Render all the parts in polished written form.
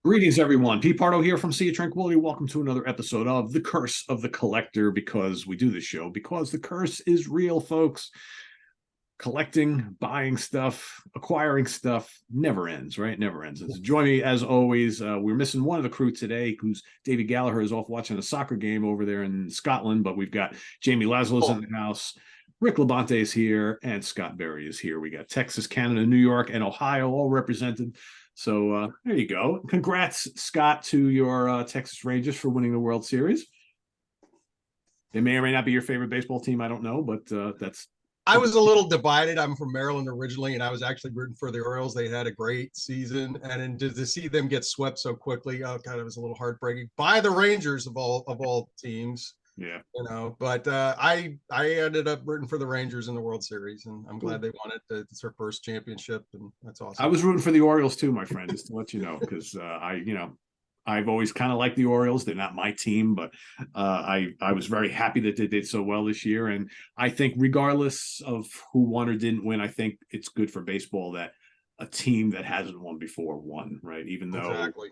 Greetings, everyone. Pete Pardo here from Sea of Tranquility. Welcome to another episode of The Curse of the Collector, because we do this show because the curse is real, folks. Collecting, buying stuff, acquiring stuff never ends, right? Never ends. And to join me, as always, we're missing one of the crew today, who's David Gallagher is off watching a soccer game over there in Scotland, but we've got Jamie Laszlo's in the house. Rick Labonte is here, and Scott Berry is here. We got Texas, Canada, New York, and Ohio all represented. So there you go. Congrats, Scott, to your Texas Rangers for winning the World Series. They may or may not be your favorite baseball team. I don't know, but that's. I was a little divided. I'm from Maryland originally, and I was actually rooting for the Orioles. They had a great season, and to see them get swept so quickly, kind of was a little heartbreaking by the Rangers of all teams. Yeah, But I ended up rooting for the Rangers in the World Series, and I'm glad they won it. It's their first championship, and that's awesome. I was rooting for the Orioles too, my friend, just to let you know, because I've always kind of liked the Orioles. They're not my team, but I was very happy that they did so well this year. And I think regardless of who won or didn't win, I think it's good for baseball that a team that hasn't won before won, right? Even though Exactly.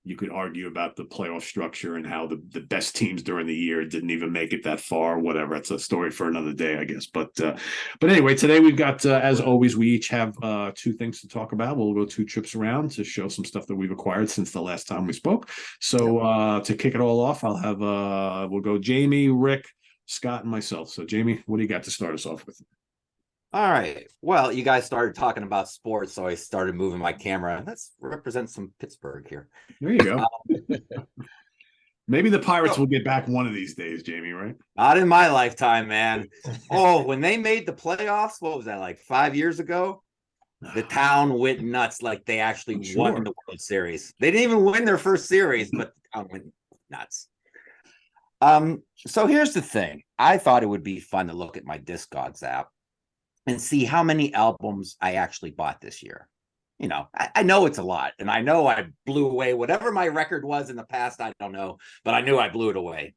you could argue about the playoff structure and how the best teams during the year didn't even make it that far, whatever. It's a story for another day, I guess. But anyway, today we've got, as always, we each have two things to talk about. We'll go two trips around to show some stuff that we've acquired since the last time we spoke. So to kick it all off, I'll have, we'll go Jamie, Rick, Scott, and myself. So Jamie, what do you got to start us off with? All right. Well, you guys started talking about sports, so I started moving my camera. Let's represent some Pittsburgh here. There you go. Maybe the Pirates will get back one of these days, Jamie, right? Not in my lifetime, man. Oh, when they made the playoffs, what was that, like 5 years ago? The town went nuts, like they actually won the World Series. They didn't even win their first series, but the town went nuts. So here's the thing. I thought it would be fun to look at my Discogs app and see how many albums I actually bought this year. I know it's a lot, and I know I blew away whatever my record was in the past. I don't know, but I knew I blew it away.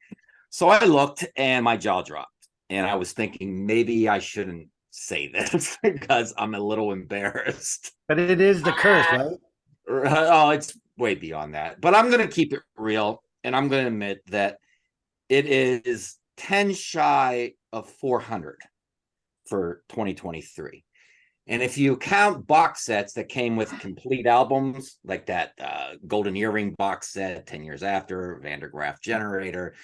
So I looked, and my jaw dropped, and I was thinking maybe I shouldn't say this because I'm a little embarrassed. But it is the curse, right? Oh, it's way beyond that. But I'm going to keep it real, and I'm going to admit that it is 10 shy of 400. For 2023. And if you count box sets that came with complete albums, like that Golden Earring box set, 10 Years After, Vandergraaf Generator,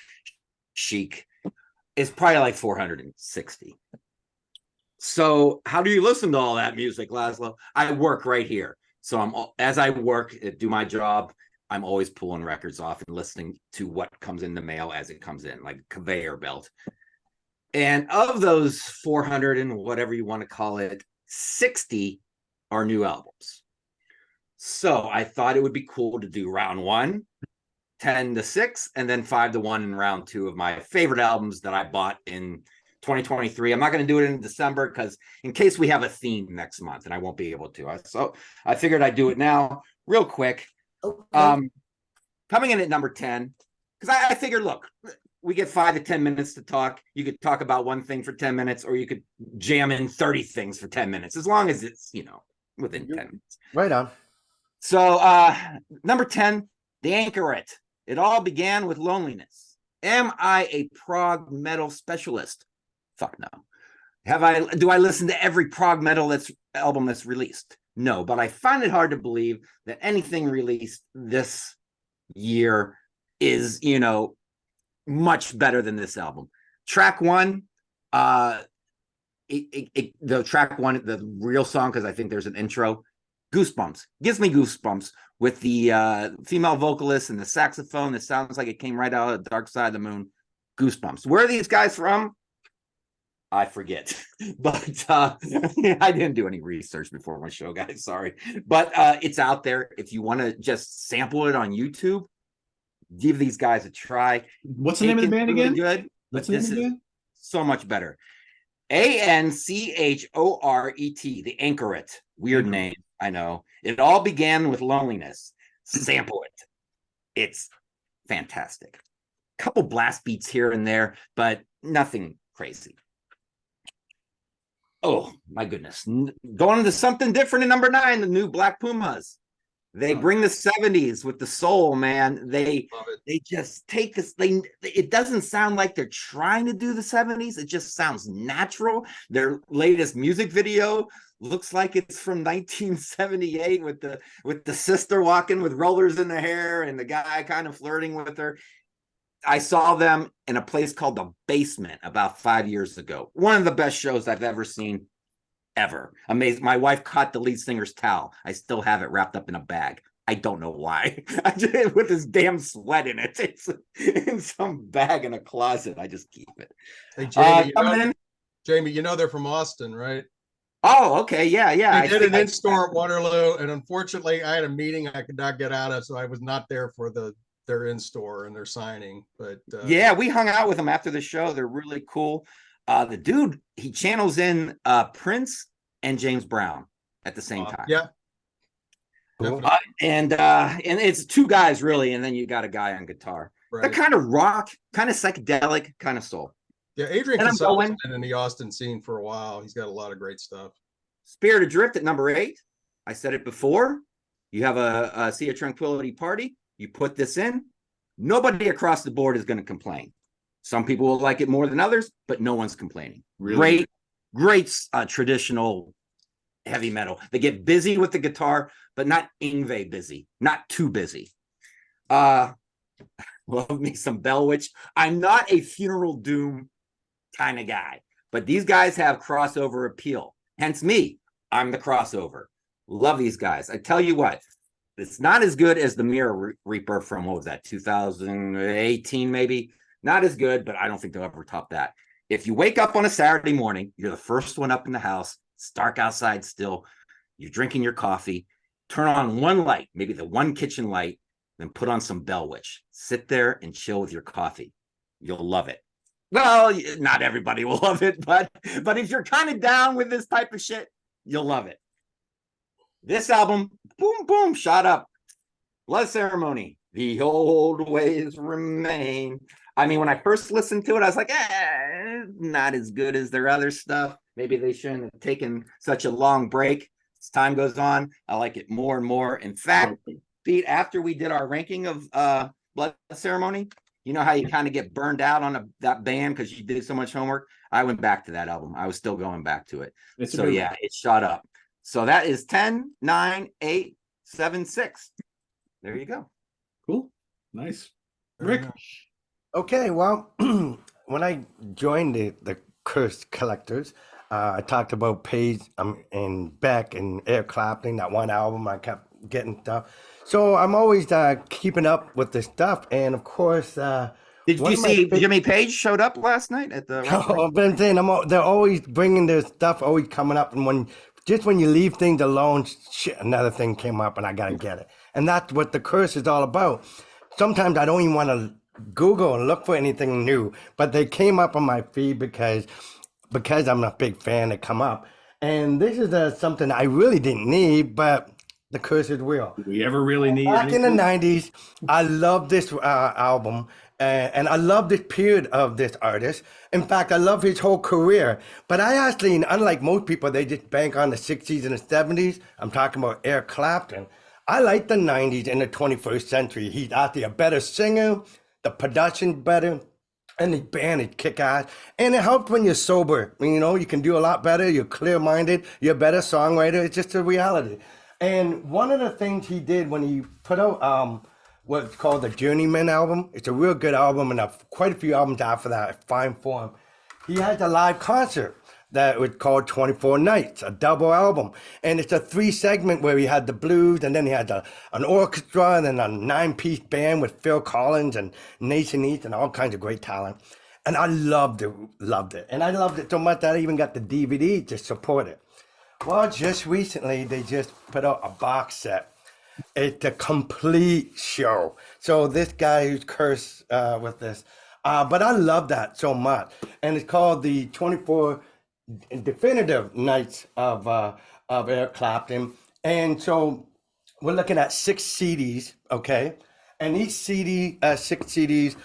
Chic, it's probably like 460. So how do you listen to all that music, Laszlo? I work right here. So as I work, do my job, I'm always pulling records off and listening to what comes in the mail as it comes in, like a conveyor belt. And of those 400 and whatever you want to call it, 60 are new albums. So I thought it would be cool to do round one, 10 to 6, and then 5 to 1 in round 2 of my favorite albums that I bought in 2023. I'm not going to do it in December because in case we have a theme next month and I won't be able to. So I figured I'd do it now real quick. Okay. Coming in at number 10, because I figured, look, we get 5 to 10 minutes to talk. You could talk about one thing for 10 minutes, or you could jam in 30 things for 10 minutes, as long as it's, within 10 minutes. Right on. So number 10, The Anchoret. It all began with loneliness. Am I a prog metal specialist? Fuck no. Do I listen to every prog metal album that's released? No, but I find it hard to believe that anything released this year is, much better than this album. Track one, the track one, the real song, because I think there's an intro, Goosebumps. Gives me goosebumps with the female vocalist and the saxophone that sounds like it came right out of the Dark Side of the Moon. Goosebumps. Where are these guys from? I forget. But I didn't do any research before my show, guys. Sorry. But it's out there. If you want to just sample it on YouTube, give these guys a try. What's the name of the band again? Good, but this is so much better. Anchoret, The Anchoret. Weird name, I know. It all began with loneliness. Sample it. It's fantastic. Couple blast beats here and there, but nothing crazy. Oh, my goodness. Going into something different in number 9, the new Black Pumas. They bring the 70s with the soul, man. They just take this thing. It doesn't sound like they're trying to do the 70s. It just sounds natural. Their latest music video looks like it's from 1978 with the sister walking with rollers in the hair and the guy kind of flirting with her. I saw them in a place called The Basement about 5 years ago. One of the best shows I've ever seen, ever. Amazing. My wife caught the lead singer's towel. I still have it wrapped up in a bag. I don't know why. I just, with this damn sweat in it. It's in some bag in a closet. I just keep it. Hey, Jamie, you know they're from Austin, right? Oh, okay. Yeah. We did an in-store at Waterloo, and unfortunately, I had a meeting I could not get out of, so I was not there for their in-store and their signing. But yeah, we hung out with them after the show. They're really cool. The dude, he channels in Prince and James Brown at the same time. Yeah. Cool. And it's two guys really, and then you got a guy on guitar. Right. They're kind of rock, kind of psychedelic, kind of soul. Yeah, Adrian Casel's been in the Austin scene for a while. He's got a lot of great stuff. Spirit Adrift at number 8. I said it before. You have a Sea of Tranquility party. You put this in. Nobody across the board is going to complain. Some people will like it more than others, but no one's complaining. Really? Great traditional heavy metal. They get busy with the guitar, but not Yngwie busy, not too busy. Love me some Bellwitch. I'm not a Funeral Doom kind of guy, but these guys have crossover appeal. Hence me, I'm the crossover. Love these guys. I tell you what, it's not as good as the Mirror Reaper from, what was that, 2018 maybe? Not as good, but I don't think they'll ever top that. If you wake up on a Saturday morning, you're the first one up in the house, it's dark outside still, you're drinking your coffee, turn on one light, maybe the one kitchen light, then put on some Bellwitch. Sit there and chill with your coffee. You'll love it. Well, not everybody will love it, but if you're kind of down with this type of shit, you'll love it. This album, boom, boom, shot up. Blood Ceremony, the old ways remain. I mean, when I first listened to it, I was like, not as good as their other stuff. Maybe they shouldn't have taken such a long break. As time goes on, I like it more and more. In fact, Pete, after we did our ranking of Blood Ceremony, you know how you kind of get burned out on that band because you did so much homework? I went back to that album. I was still going back to it. So yeah, it shot up. So that is 10, 9, 8, 7, 6. There you go. Cool. Nice. Rick? Okay, well, when I joined the Cursed Collectors, I talked about Page and Beck and Eric Clapton, that one album. I kept getting stuff. So I'm always keeping up with this stuff. And of course, did you see Jimmy Page showed up last night at the? I've been saying they're always bringing their stuff, always coming up. And when you leave things alone, shit, another thing came up and I got to get it. And that's what the Curse is all about. Sometimes I don't even want to Google and look for anything new, but they came up on my feed because I'm a big fan. They come up, and this is something I really didn't need, but the Curse is real. Did we ever really need? Back in the '90s, I love this album, and I love this period of this artist. In fact, I love his whole career. But I actually, unlike most people, they just bank on the '60s and the '70s. I'm talking about Eric Clapton. I like the '90s and the 21st century. He's actually a better singer. The production's better, and the band is kick-ass. And it helps when you're sober. You know, you can do a lot better. You're clear-minded. You're a better songwriter. It's just a reality. And one of the things he did when he put out what's called the Journeyman album, it's a real good album, and quite a few albums after that, fine form. He has a live concert that was called 24 Nights, a double album. And it's a 3-segment where he had the blues, and then he had an orchestra, and then a 9-piece band with Phil Collins and Nation East and all kinds of great talent. And I loved it. And I loved it so much that I even got the DVD to support it. Well, just recently, they just put out a box set. It's a complete show. So this guy who's cursed with this, but I love that so much. And it's called the 24 Definitive Nights of Eric Clapton. And so we're looking at 6 CDs, okay? And each CD, 6 CDs,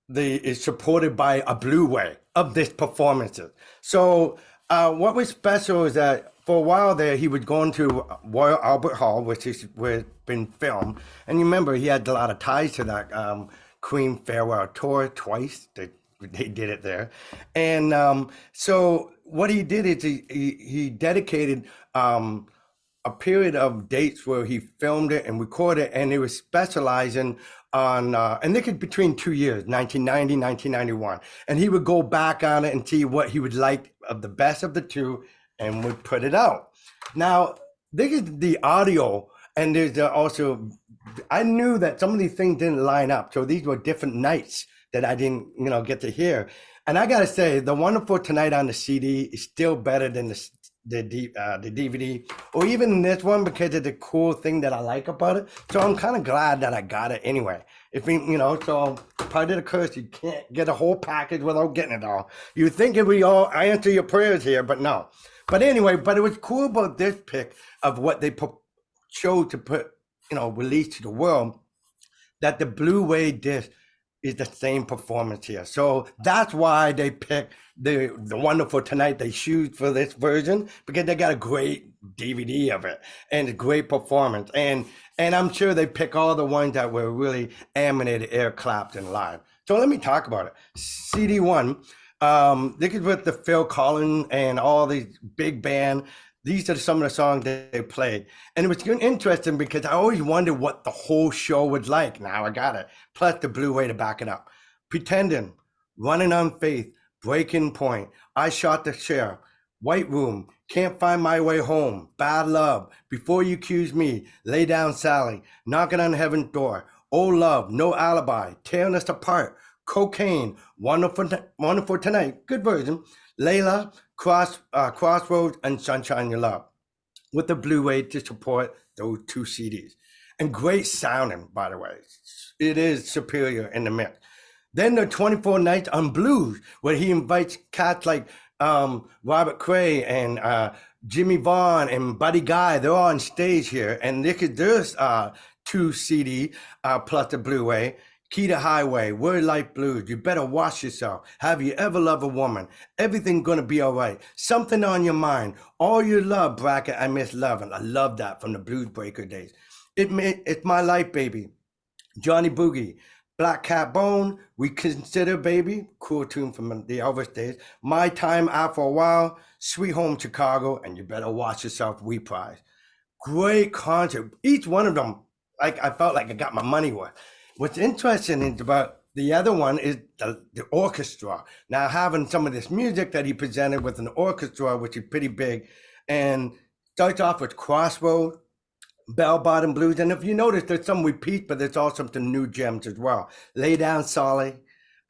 is supported by a Blu-ray of this performances. So what was special is that for a while there, he was going to Royal Albert Hall, which is where it's been filmed. And you remember he had a lot of ties to that Queen farewell tour twice. They did it there. And so what he did is he dedicated a period of dates where he filmed it and recorded, and it was specializing on, and they could between 2 years, 1990, 1991. And he would go back on it and see what he would like of the best of the two and would put it out. Now, this is the audio, and there's also, I knew that some of these things didn't line up. So these were different nights that I didn't, get to hear. And I gotta say, The Wonderful Tonight on the CD is still better than the DVD, or even this one, because of the cool thing that I like about it. So I'm kind of glad that I got it anyway. If so part of the curse, you can't get a whole package without getting it all. You think it would all answer your prayers here, but no. But anyway, it was cool about this pick of what they chose to put, release to the world, that the Blu-ray disc is the same performance here. So that's why they picked the Wonderful Tonight they shoot for this version, because they got a great DVD of it and a great performance. And I'm sure they pick all the ones that were really animated Eric Clapton live. So let me talk about it. CD1, this is with the Phil Collins and all these big band. These are some of the songs that they played. And it was interesting because I always wondered what the whole show was like. Now I got it. Plus the Blu-ray to back it up. Pretending, Running on Faith, Breaking Point, I Shot the Sheriff, White Room, Can't Find My Way Home, Bad Love, Before You Accuse Me, Lay Down Sally, Knocking on Heaven's Door, Oh Love, No Alibi, Tearing Us Apart, Cocaine, Wonderful Tonight, good version, Layla, Crossroads, and Sunshine Your Love, with the Blu-ray to support those two CDs. And great sounding, by the way. It is superior in the mix. Then the 24 Nights on Blues, where he invites cats like Robert Cray and Jimmy Vaughn and Buddy Guy. They're all on stage here. And there's 2 CD plus the Blu-ray. Key to Highway, Word Life Blues, You Better Wash Yourself, Have You Ever Loved a Woman, Everything Gonna Be Alright, Something on Your Mind, All Your Love, bracket, I Miss Loving. I love that from the Blues Breaker days. It's My Life, Baby, Johnny Boogie, Black Cat Bone, We Consider Baby, cool tune from the Elvis days, My Time Out for a While, Sweet Home Chicago, and You Better Watch Yourself, Reprise. Great concert. Each one of them, I felt like I got my money worth. What's interesting is about the other one is the orchestra. Now having some of this music that he presented with an orchestra, which is pretty big, and starts off with Crossroads, Bell Bottom Blues. And if you notice, there's some repeats, but there's also some new gems as well. Lay Down Sally,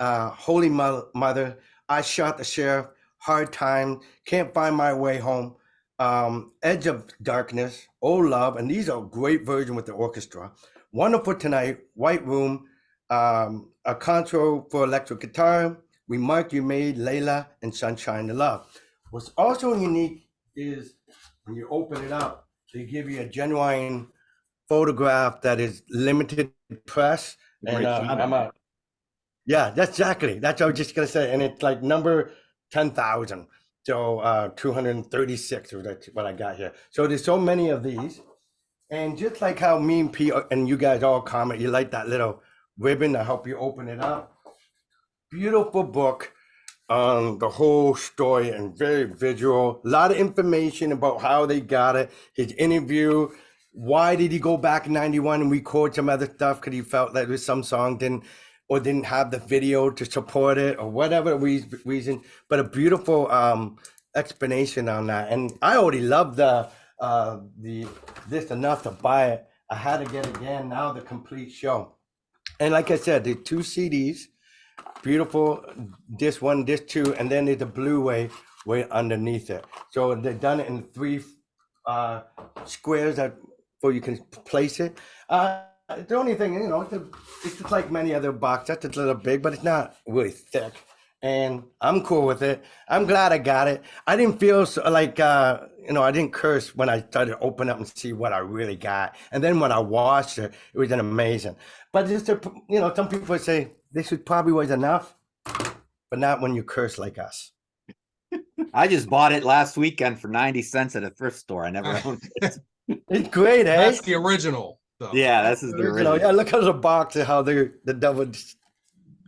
Holy Mother, I Shot the Sheriff, Hard Time, Can't Find My Way Home, Edge of Darkness, Oh Love, and these are great versions with the orchestra. Wonderful Tonight, White Room, A Control for Electric Guitar, Remark You Made, Layla, and Sunshine to Love. What's also unique is when you open it up, they give you a genuine photograph that is limited press. And yeah, that's exactly. That's what I was just going to say. And it's like number 10,000. So 236 is what I got here. So there's so many of these. And just like how me and Pete and you guys all comment, you like that little ribbon to help you open it up. Beautiful book on the whole story and very visual. A lot of information about how they got it, his interview. Why did he go back in 91 and record some other stuff? Because he felt that some song didn't have the video to support it or whatever reason. But a beautiful explanation on that. And I already love this enough to buy it. I had to get again now the complete show. And like I said, the 2 CDs, beautiful, this one, this 2, and then there's a Blu-ray way underneath it. So they've done it in 3 squares so you can place it. The only thing, it's just like many other boxes. That's a little big, but it's not really thick. And I'm cool with it. I'm glad I got it. I didn't feel like, I didn't curse when I started to open up and see what I really got. And then when I watched it, it was amazing. But just to, some people say this probably was enough, but not when you curse like us. I just bought it last weekend for 90 cents at a thrift store. I never owned it. It's great, eh? That's the original, though. Yeah, this is the original. Yeah, look at the box and how the double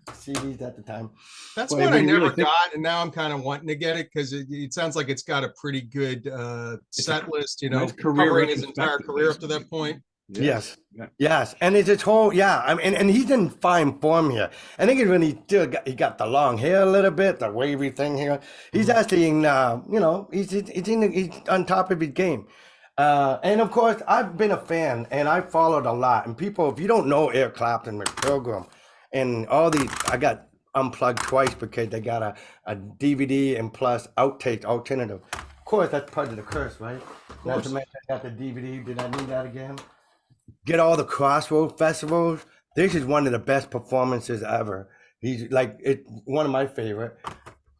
CDs at the time. That's Well, one when I you never really think- got, and now I'm kind of wanting to get it because it sounds like it's got a pretty good set list, nice career covering his entire retrospective, career up to that basically. point. Yes. Yeah. Yes. And it's his whole, yeah. I mean, and he's in fine form here. I think it's when he got the long hair a little bit, the wavy thing here. He's actually in, he's on top of his game. And of course, I've been a fan and I followed a lot. And people, if you don't know Eric Clapton, McPilgrim, and all these, I got unplugged twice because they got a DVD and plus outtake alternative. Of course, that's part of the curse, right? Not to mention I got the DVD. Did I need that again? Get all the Crossroad festivals. This is one of the best performances ever. He's like, it's one of my favorite.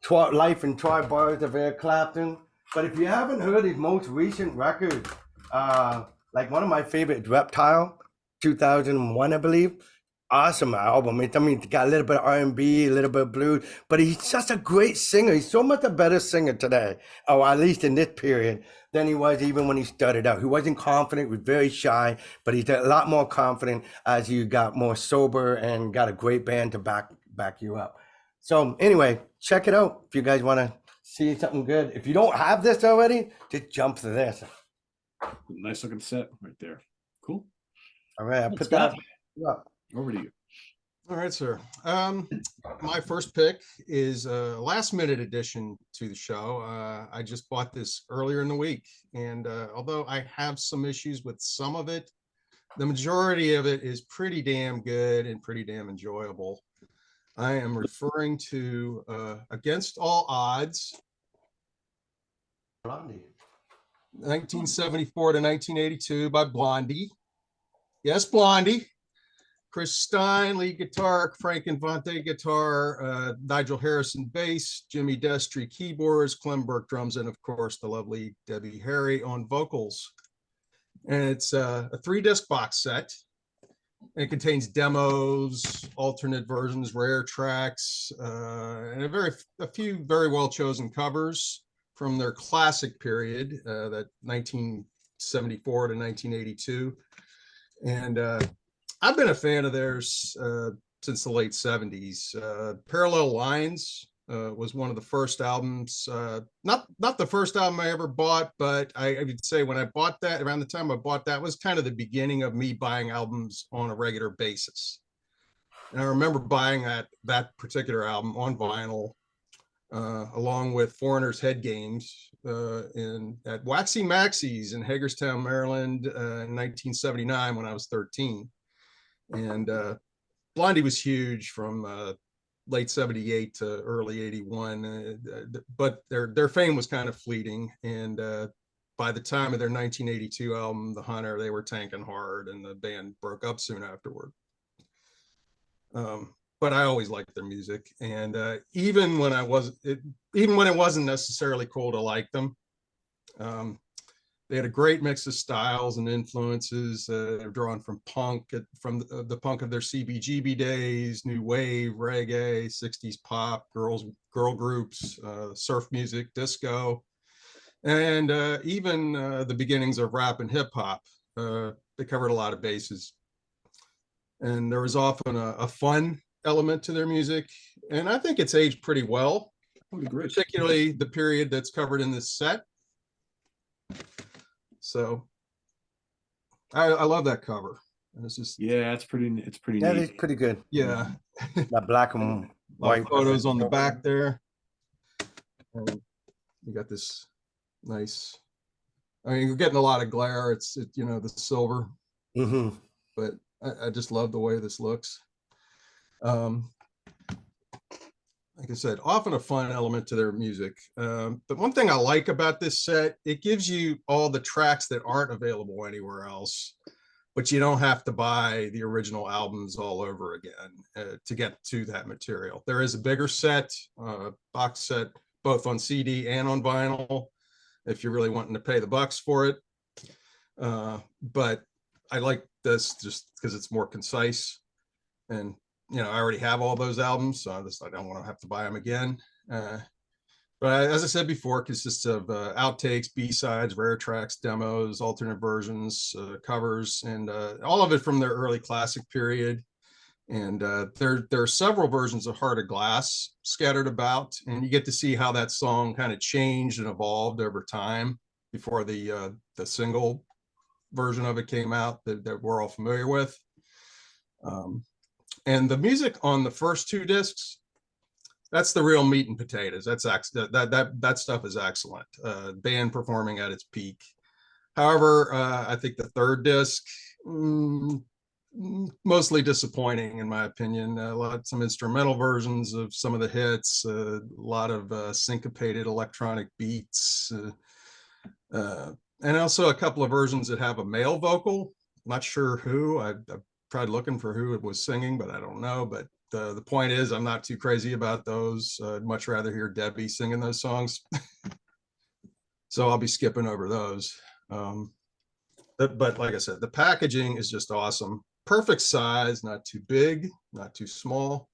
Life in Troy Bars of Eric Clapton. But if you haven't heard his most recent record, like one of my favorite, Reptile, 2001, I believe. Awesome album. It's got a little bit of R&B, a little bit of blues, but he's such a great singer. He's so much a better singer today, or at least in this period, than he was even when he started out. He wasn't confident, he was very shy, but he's a lot more confident as you got more sober and got a great band to back you up. So anyway, check it out if you guys want to see something good. If you don't have this already, just jump to this. Nice looking set right there. Cool. All right, I Let's put that go. up. Over to you. All right, sir. My first pick is a last minute addition to the show. I just bought this earlier in the week, and although I have some issues with some of it, the majority of it is pretty damn good and pretty damn enjoyable. I am referring to Against All Odds, Blondie. 1974 to 1982 by Blondie. Yes, Blondie. Chris Stein, lead guitar, Frank Infante guitar, Nigel Harrison bass, Jimmy Destry keyboards, Clem Burke drums, and of course the lovely Debbie Harry on vocals. And it's a 3-disc box set. It contains demos, alternate versions, rare tracks, and a few very well chosen covers from their classic period, that 1974 to 1982. And I've been a fan of theirs since the late 70s. Parallel Lines was one of the first albums, not the first album I ever bought, but I would say when I bought that, around the time I bought that, was kind of the beginning of me buying albums on a regular basis. And I remember buying that particular album on vinyl, along with Foreigner's Head Games at Waxy Maxie's in Hagerstown, Maryland, in 1979 when I was 13. And Blondie was huge from late 78 to early 81, but their fame was kind of fleeting. And by the time of their 1982 album, The Hunter, they were tanking hard, and the band broke up soon afterward. But I always liked their music, and even when it wasn't necessarily cool to like them, they had a great mix of styles and influences. They're drawn from punk, from the punk of their CBGB days, new wave, reggae, 60s pop, girl groups, surf music, disco, and even the beginnings of rap and hip hop. They covered a lot of bases, and there was often a fun element to their music, and I think it's aged pretty well, particularly the period that's covered in this set. So I love that cover. It's just, yeah, it's pretty Yeah, neat. it's pretty good. yeah. That black and white Photos on the back there. And you got this nice, I mean, you're getting a lot of glare. It's the silver, but I just love the way this looks. Like I said, often a fun element to their music. But one thing I like about this set, it gives you all the tracks that aren't available anywhere else, but you don't have to buy the original albums all over again to get to that material. There is a bigger set, box set, both on CD and on vinyl, if you're really wanting to pay the bucks for it. But I like this just because it's more concise, and I already have all those albums, so I don't want to have to buy them again. But as I said before, it consists of outtakes, B-sides, rare tracks, demos, alternate versions, covers, and all of it from their early classic period. And there are several versions of Heart of Glass scattered about, and you get to see how that song kind of changed and evolved over time before the single version of it came out that we're all familiar with. And the music on the first two discs, that's the real meat and potatoes. That stuff is excellent. Band performing at its peak. However, I think the third disc, mostly disappointing in my opinion. Some instrumental versions of some of the hits, a lot of syncopated electronic beats, and also a couple of versions that have a male vocal. Not sure who. I tried looking for who it was singing, but I don't know. But the point is, I'm not too crazy about those. I'd much rather hear Debbie singing those songs. So I'll be skipping over those. But like I said, the packaging is just awesome. Perfect size, not too big, not too small.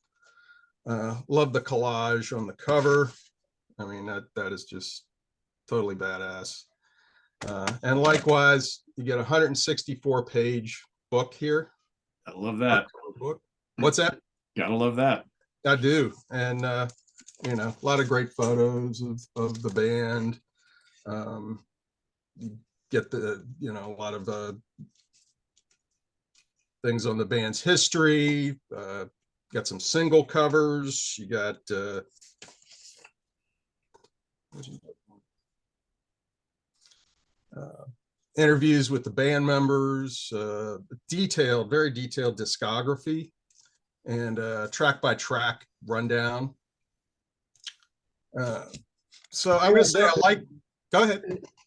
Love the collage on the cover. I mean, that is just totally badass. And likewise, you get a 164-page book here. I love that. Book. What's that? Gotta love that. I do. And, you know, a lot of great photos of the band. You get a lot of things on the band's history. Got some single covers. You got interviews with the band members, very detailed discography, and track by track rundown. So I'm gonna say go ahead.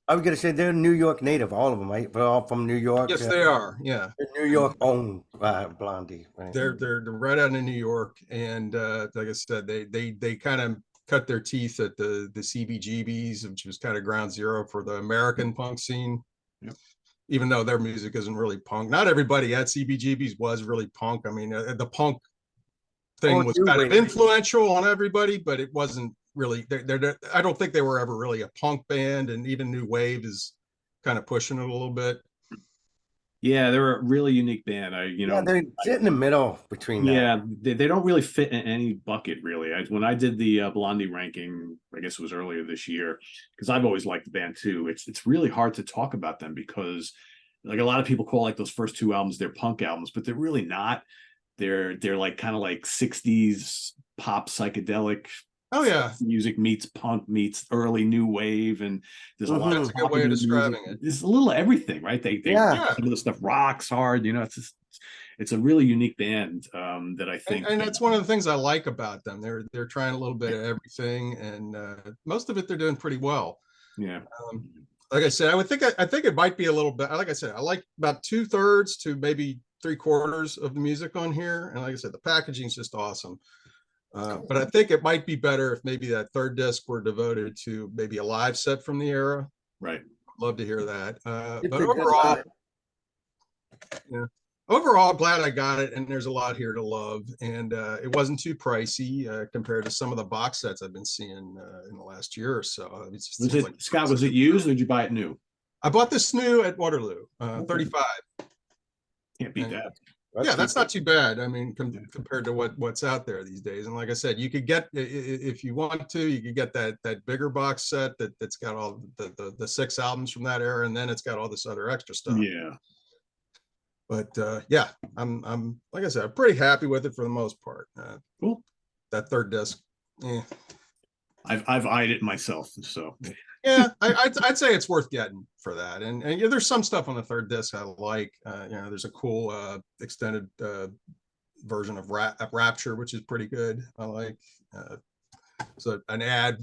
I was gonna say they're New York native, all of them, right? They're all from New York. Yes, they are. Yeah, they're New York owned Blondie. Right? They're right out of New York, and like I said, they kind of cut their teeth at the CBGBs, which was kind of ground zero for the American punk scene. Yep. Even though their music isn't really punk, not everybody at CBGBs was really punk. I mean, the punk thing was kind of influential on everybody, but it wasn't really. I don't think they were ever really a punk band, and even New Wave is kind of pushing it a little bit. Yeah, they're a really unique band. They sit in the middle between that. Yeah, they don't really fit in any bucket, really. When I did the Blondie ranking, I guess it was earlier this year, because I've always liked the band too. It's really hard to talk about them because, like, a lot of people call like those first two albums their punk albums, but they're really not. They're like kind of like 60s pop psychedelic. Oh yeah, music meets punk meets early new wave, and there's a lot That's a good way of describing it. There's a little of everything, right? Some of the stuff rocks hard, it's a really unique band that I think, and that's one of the things I like about them. They're trying a little bit of everything, and most of it they're doing pretty well. Yeah. Like I said, I think it might be a little bit. Like I said, I like about 2/3 to maybe 3/4 of the music on here, and like I said, the packaging is just awesome. But I think it might be better if maybe that third disc were devoted to maybe a live set from the era. Right. Love to hear that. But overall, glad I got it. And there's a lot here to love. And it wasn't too pricey compared to some of the box sets I've been seeing in the last year or so. Scott, was it used or did you buy it new? I bought this new at Waterloo, 35. Can't beat that. That's not too bad. I mean, compared to what's out there these days. And like I said, you could get, if you want to, you could get that bigger box set that's got all the 6 albums from that era, and then it's got all this other extra stuff. Yeah. But I'm like I said, I'm pretty happy with it for the most part. Cool. That third disc, I've eyed it myself, so yeah, I'd say it's worth getting for that. And there's some stuff on the third disc I like. There's a cool extended version of Rapture, which is pretty good. I like. So an ad,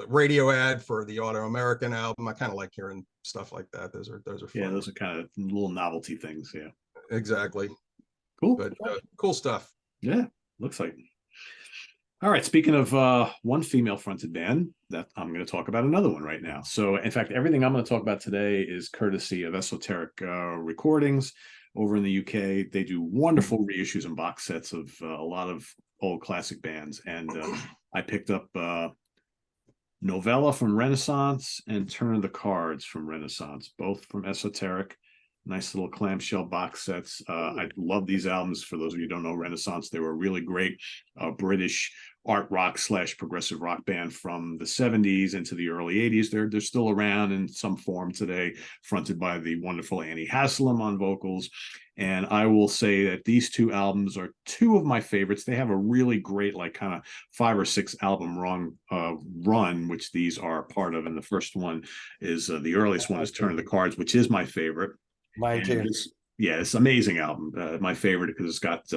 radio ad for the Auto American album. I kind of like hearing stuff like that. Those are fun. Yeah, those are kind of little novelty things. Yeah, exactly. Cool. But cool stuff. Yeah, looks like. All right, speaking of one female fronted band, that I'm going to talk about another one right now. So in fact, everything I'm going to talk about today is courtesy of Esoteric Recordings over in the UK. They do wonderful reissues and box sets of a lot of old classic bands. And I picked up Novella from Renaissance, and Turn of the Cards from Renaissance, both from Esoteric. Nice little clamshell box sets. I love these albums. For those of you who don't know Renaissance, they were a really great British art rock / progressive rock band from the 70s into the early 80s. They're still around in some form today, fronted by the wonderful Annie Haslam on vocals. And I will say that these two albums are two of my favorites. They have a really great, like, kind of 5 or 6 album run, which these are part of. And the first one is the earliest one is Turn of the Cards, which is my favorite. Mine too. It's an amazing album. My favorite because it's got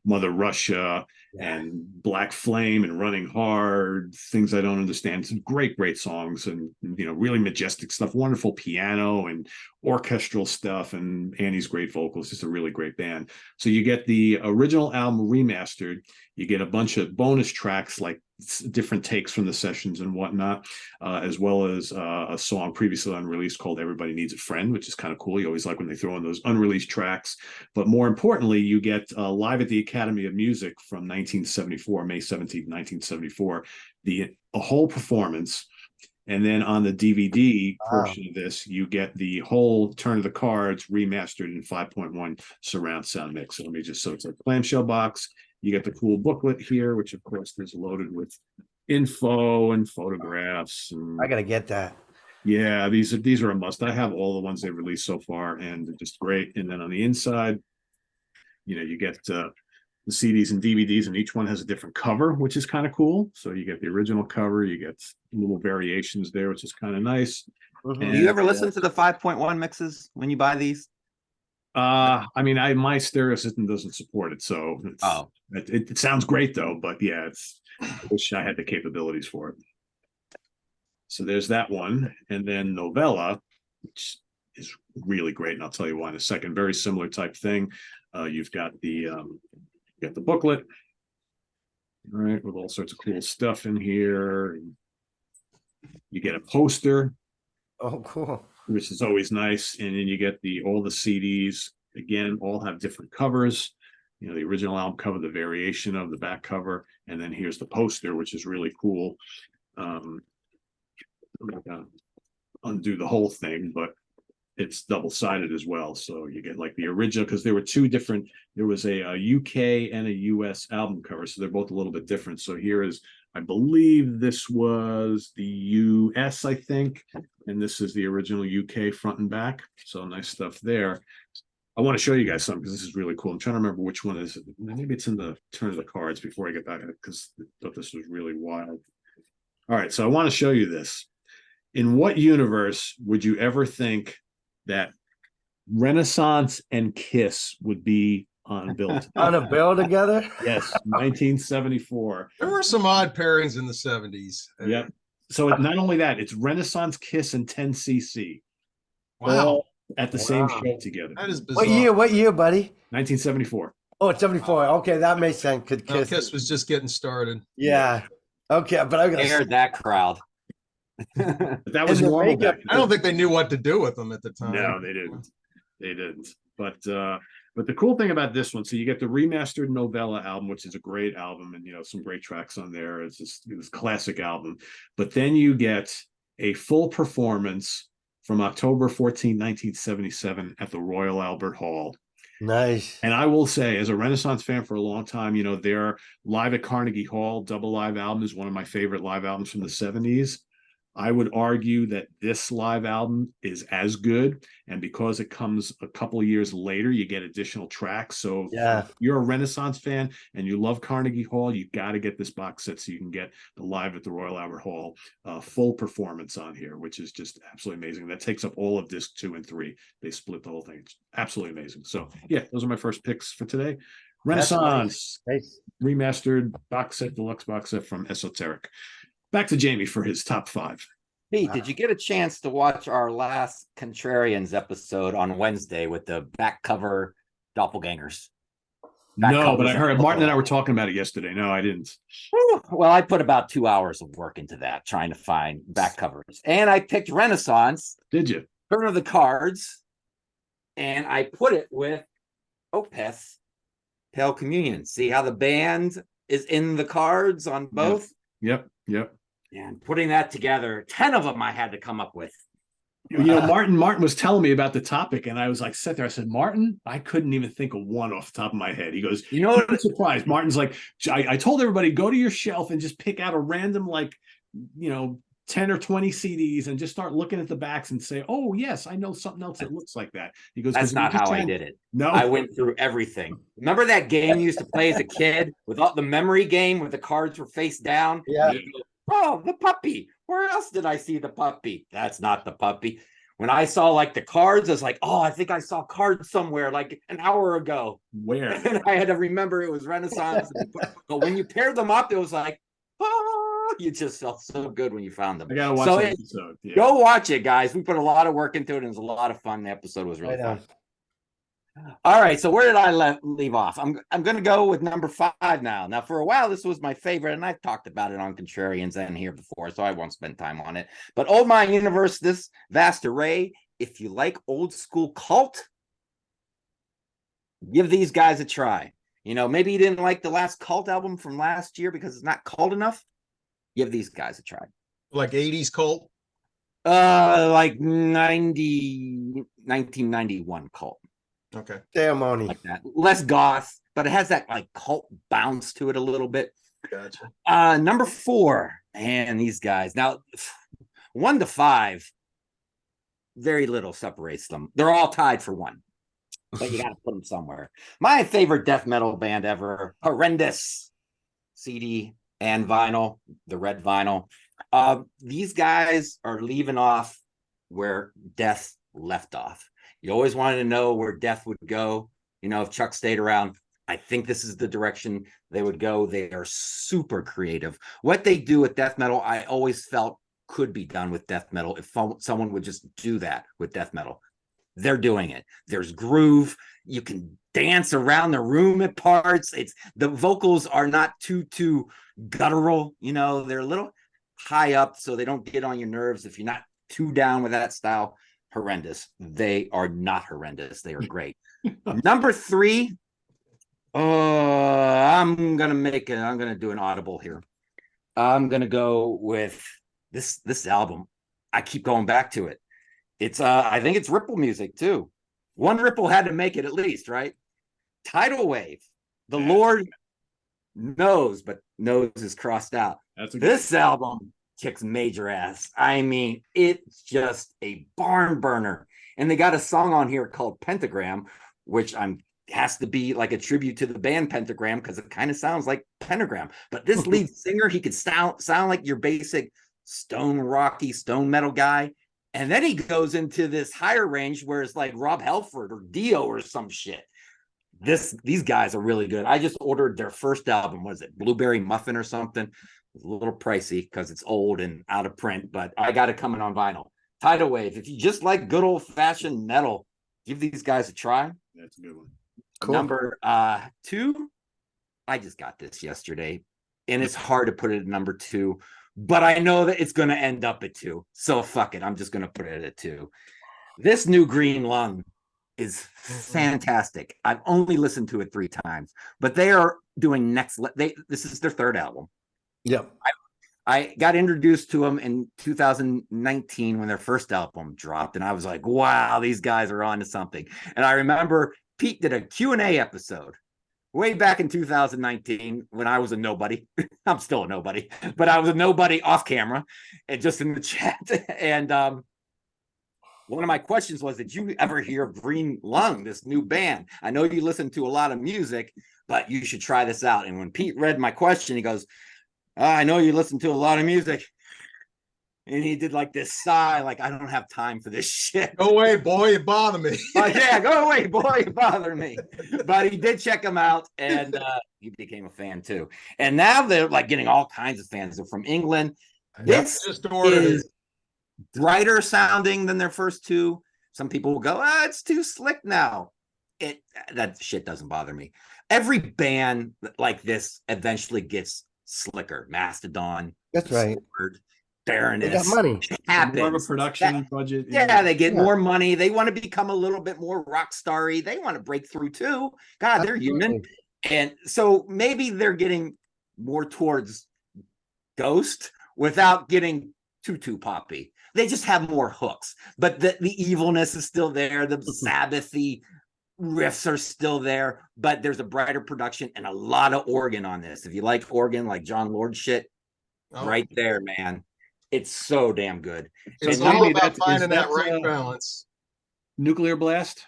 Mother Russia and Black Flame and Running Hard, Things I Don't Understand. Some great songs, and really majestic stuff, wonderful piano and orchestral stuff, and Annie's great vocals. Just a really great band. So you get the original album remastered. You get a bunch of bonus tracks, like different takes from the sessions and whatnot, as well as a song previously unreleased called Everybody Needs a Friend, which is kind of cool. You always like when they throw in those unreleased tracks. But more importantly, you get Live at the Academy of Music from 1974, May 17th, 1974, a whole performance. And then on the DVD portion of this, you get the whole Turn of the Cards remastered in 5.1 surround sound mix. So it's a clamshell box. You get the cool booklet here, which of course is loaded with info and photographs. And I gotta get that. yeah, these are a must. I have all the ones they've released so far, and they're just great. And then on the inside, you get the CDs and DVDs, and each one has a different cover, which is kind of cool. So you get the original cover, you get little variations there, which is kind of nice. Mhm. And, Do you ever listen to the 5.1 mixes when you buy these? my stereo system doesn't support it, so it sounds great though. But yeah, I wish I had the capabilities for it. So there's that one, and then Novella, which is really great, and I'll tell you why in a second. Very similar type thing. You've got the booklet, all right, with all sorts of cool stuff in here. You get a poster. Oh, cool. Which is always nice. And then you get all the CDs, again, all have different covers. The original album cover, the variation of the back cover, and then here's the poster, which is really cool. I'm gonna undo the whole thing, but it's double-sided as well. So you get like the original, because there were two different, there was a UK and a US album cover, so they're both a little bit different. So here is, I believe this was the US, I think, and this is the original UK front and back. So nice stuff there. I want to show you guys something because this is really cool. I'm trying to remember which one is it. Maybe it's in the Turn of the Cards before I get back, because I thought this was really wild. All right, so I want to show you this. In what universe would you ever think that Renaissance and Kiss would be on a bill On a bill together? Yes, 1974. There were some odd pairings in the 70s. Yep. So not only that, it's Renaissance, Kiss, and 10cc. Wow. All at the same show together. That is bizarre. What year, buddy? 1974. Oh, it's 74. Okay, that makes sense. Kiss was just getting started. Yeah. Okay, but I'm gonna Aired that crowd. But that was And the normal makeup- back I don't think they knew what to do with them at the time. No, they didn't. They didn't. But the cool thing about this one, so you get the remastered Novella album, which is a great album, and some great tracks on there. It's this classic album. But then you get a full performance from October 14, 1977 at the Royal Albert Hall. Nice. And I will say, as a Renaissance fan for a long time, their Live at Carnegie Hall double live album is one of my favorite live albums from the 70s. I would argue that this live album is as good, and because it comes a couple of years later, you get additional tracks. So if you're a Renaissance fan and you love Carnegie Hall, you got to get this box set so you can get the Live at the Royal Albert Hall full performance on here, which is just absolutely amazing. That takes up all of disc 2 and 3. They split the whole thing. It's absolutely amazing. So yeah, those are my first picks for today. Renaissance Nice. remastered box set, deluxe box set from Esoteric. Back to Jamie for his top 5. Pete, did you get a chance to watch our last Contrarians episode on Wednesday with the back cover doppelgangers? No, but I heard Martin and I were talking about it yesterday. No, I didn't. Well, I put about 2 hours of work into that, trying to find back covers. And I picked Renaissance. Did you? Turn of the Cards. And I put it with Opeth, Pale Communion. See how the band is in the cards on both? Yep. And putting that together, 10 of them I had to come up with. You know, Martin was telling me about the topic, and I was like, sat there. I said, Martin, I couldn't even think of one off the top of my head. He goes, You know, I'm surprised. Martin's like, I told everybody, go to your shelf and just pick out a random, like, 10 or 20 CDs and just start looking at the backs and say, oh, yes, I know something else that looks like that. He goes, that's not how I did it. No, I went through everything. Remember that game you used to play as a kid with all the memory game where the cards were face down? Yeah. Go, oh, the puppy. Where else did I see the puppy? That's not the puppy. When I saw like the cards, I was like, oh, I think I saw cards somewhere like an hour ago. where? And I had to remember it was Renaissance. But when you paired them up, it was like, oh, you just felt so good when you found them. I gotta watch so that episode. Yeah. Go watch it, guys. We put a lot of work into it, and it was a lot of fun. The episode was really fun. All right, so where did I leave off? I'm going to go with number 5 now. Now, for a while, this was my favorite, and I've talked about it on Contrarians and here before, so I won't spend time on it. But Old Mine Universe, this vast array, if you like old school cult, give these guys a try. Maybe you didn't like the last Cult album from last year because it's not cult enough. Give these guys a try. Like 80s cult? Like 1991 cult. Okay. Ceremony. Like that. Less goth, but it has that like cult bounce to it a little bit. Gotcha. Number 4, and these guys. Now, 1 to 5, very little separates them. They're all tied for 1. But you got to put them somewhere. My favorite death metal band ever, Horrendous, CD and vinyl, the red vinyl. These guys are leaving off where Death left off. You always wanted to know where Death would go. If Chuck stayed around, I think this is the direction they would go. They are super creative. What they do with death metal, I always felt could be done with death metal if someone would just do that with death metal. They're doing it. There's groove. You can dance around the room at parts. The vocals are not too guttural. They're a little high up so they don't get on your nerves if you're not too down with that style. Horrendous. They are not horrendous. They are great. Number 3. I'm gonna do an audible here. I'm gonna go with this album. I keep going back to it. It's I think it's Ripple music too. One Ripple had to make it at least, right? Tidal Wave. The Lord knows, but knows is crossed out. This album kicks major ass. I mean, it's just a barn burner. And they got a song on here called Pentagram, which has to be like a tribute to the band Pentagram because it kind of sounds like Pentagram. But this lead singer, he could sound like your basic stone metal guy. And then he goes into this higher range where it's like Rob Halford or Dio or some shit. These guys are really good. I just ordered their first album. What is it? Blueberry Muffin or something. It's a little pricey because it's old and out of print, but I got it coming on vinyl. Tidal Wave. If you just like good old fashioned metal, give these guys a try. That's a good one. Cool. Number 2. I just got this yesterday, and it's hard to put it at number 2, but I know that it's going to end up at 2. So fuck it. I'm just going to put it at 2. This new Green Lung is fantastic. I've only listened to it 3 times, but they are doing this is their 3rd album. Yep. I got introduced to them in 2019 when their first album dropped, and I was like, wow, these guys are on to something. And I remember Pete did a Q&A episode way back in 2019 when I was a nobody. I'm still a nobody, but I was a nobody off camera and just in the chat. And one of my questions was, did you ever hear of Green Lung, this new band? I know you listen to a lot of music, but you should try this out. And when Pete read my question, he goes, I know you listen to a lot of music. And he did like this sigh, like, I don't have time for this shit. Go away, boy, you bother me. Yeah, go away, boy, you bother me. But he did check them out, and he became a fan too. And now they're like getting all kinds of fans. They're from England. This just ordered is brighter sounding than their first 2. Some people will go, it's too slick now. That shit doesn't bother me. Every band like this eventually gets slicker. Mastodon. That's right. Sword, Baroness. They got money. More of a production budget. Yeah, they get more money. They want to become a little bit more rock starry. They want to break through too. God, they're human. And so maybe they're getting more towards Ghost without getting too poppy. They just have more hooks, but the evilness is still there. The Sabbathy riffs are still there, but there's a brighter production and a lot of organ on this. If you like organ, like John Lord shit, right there, man. It's so damn good. It's So all Jamie, about finding that that, right balance. Nuclear Blast?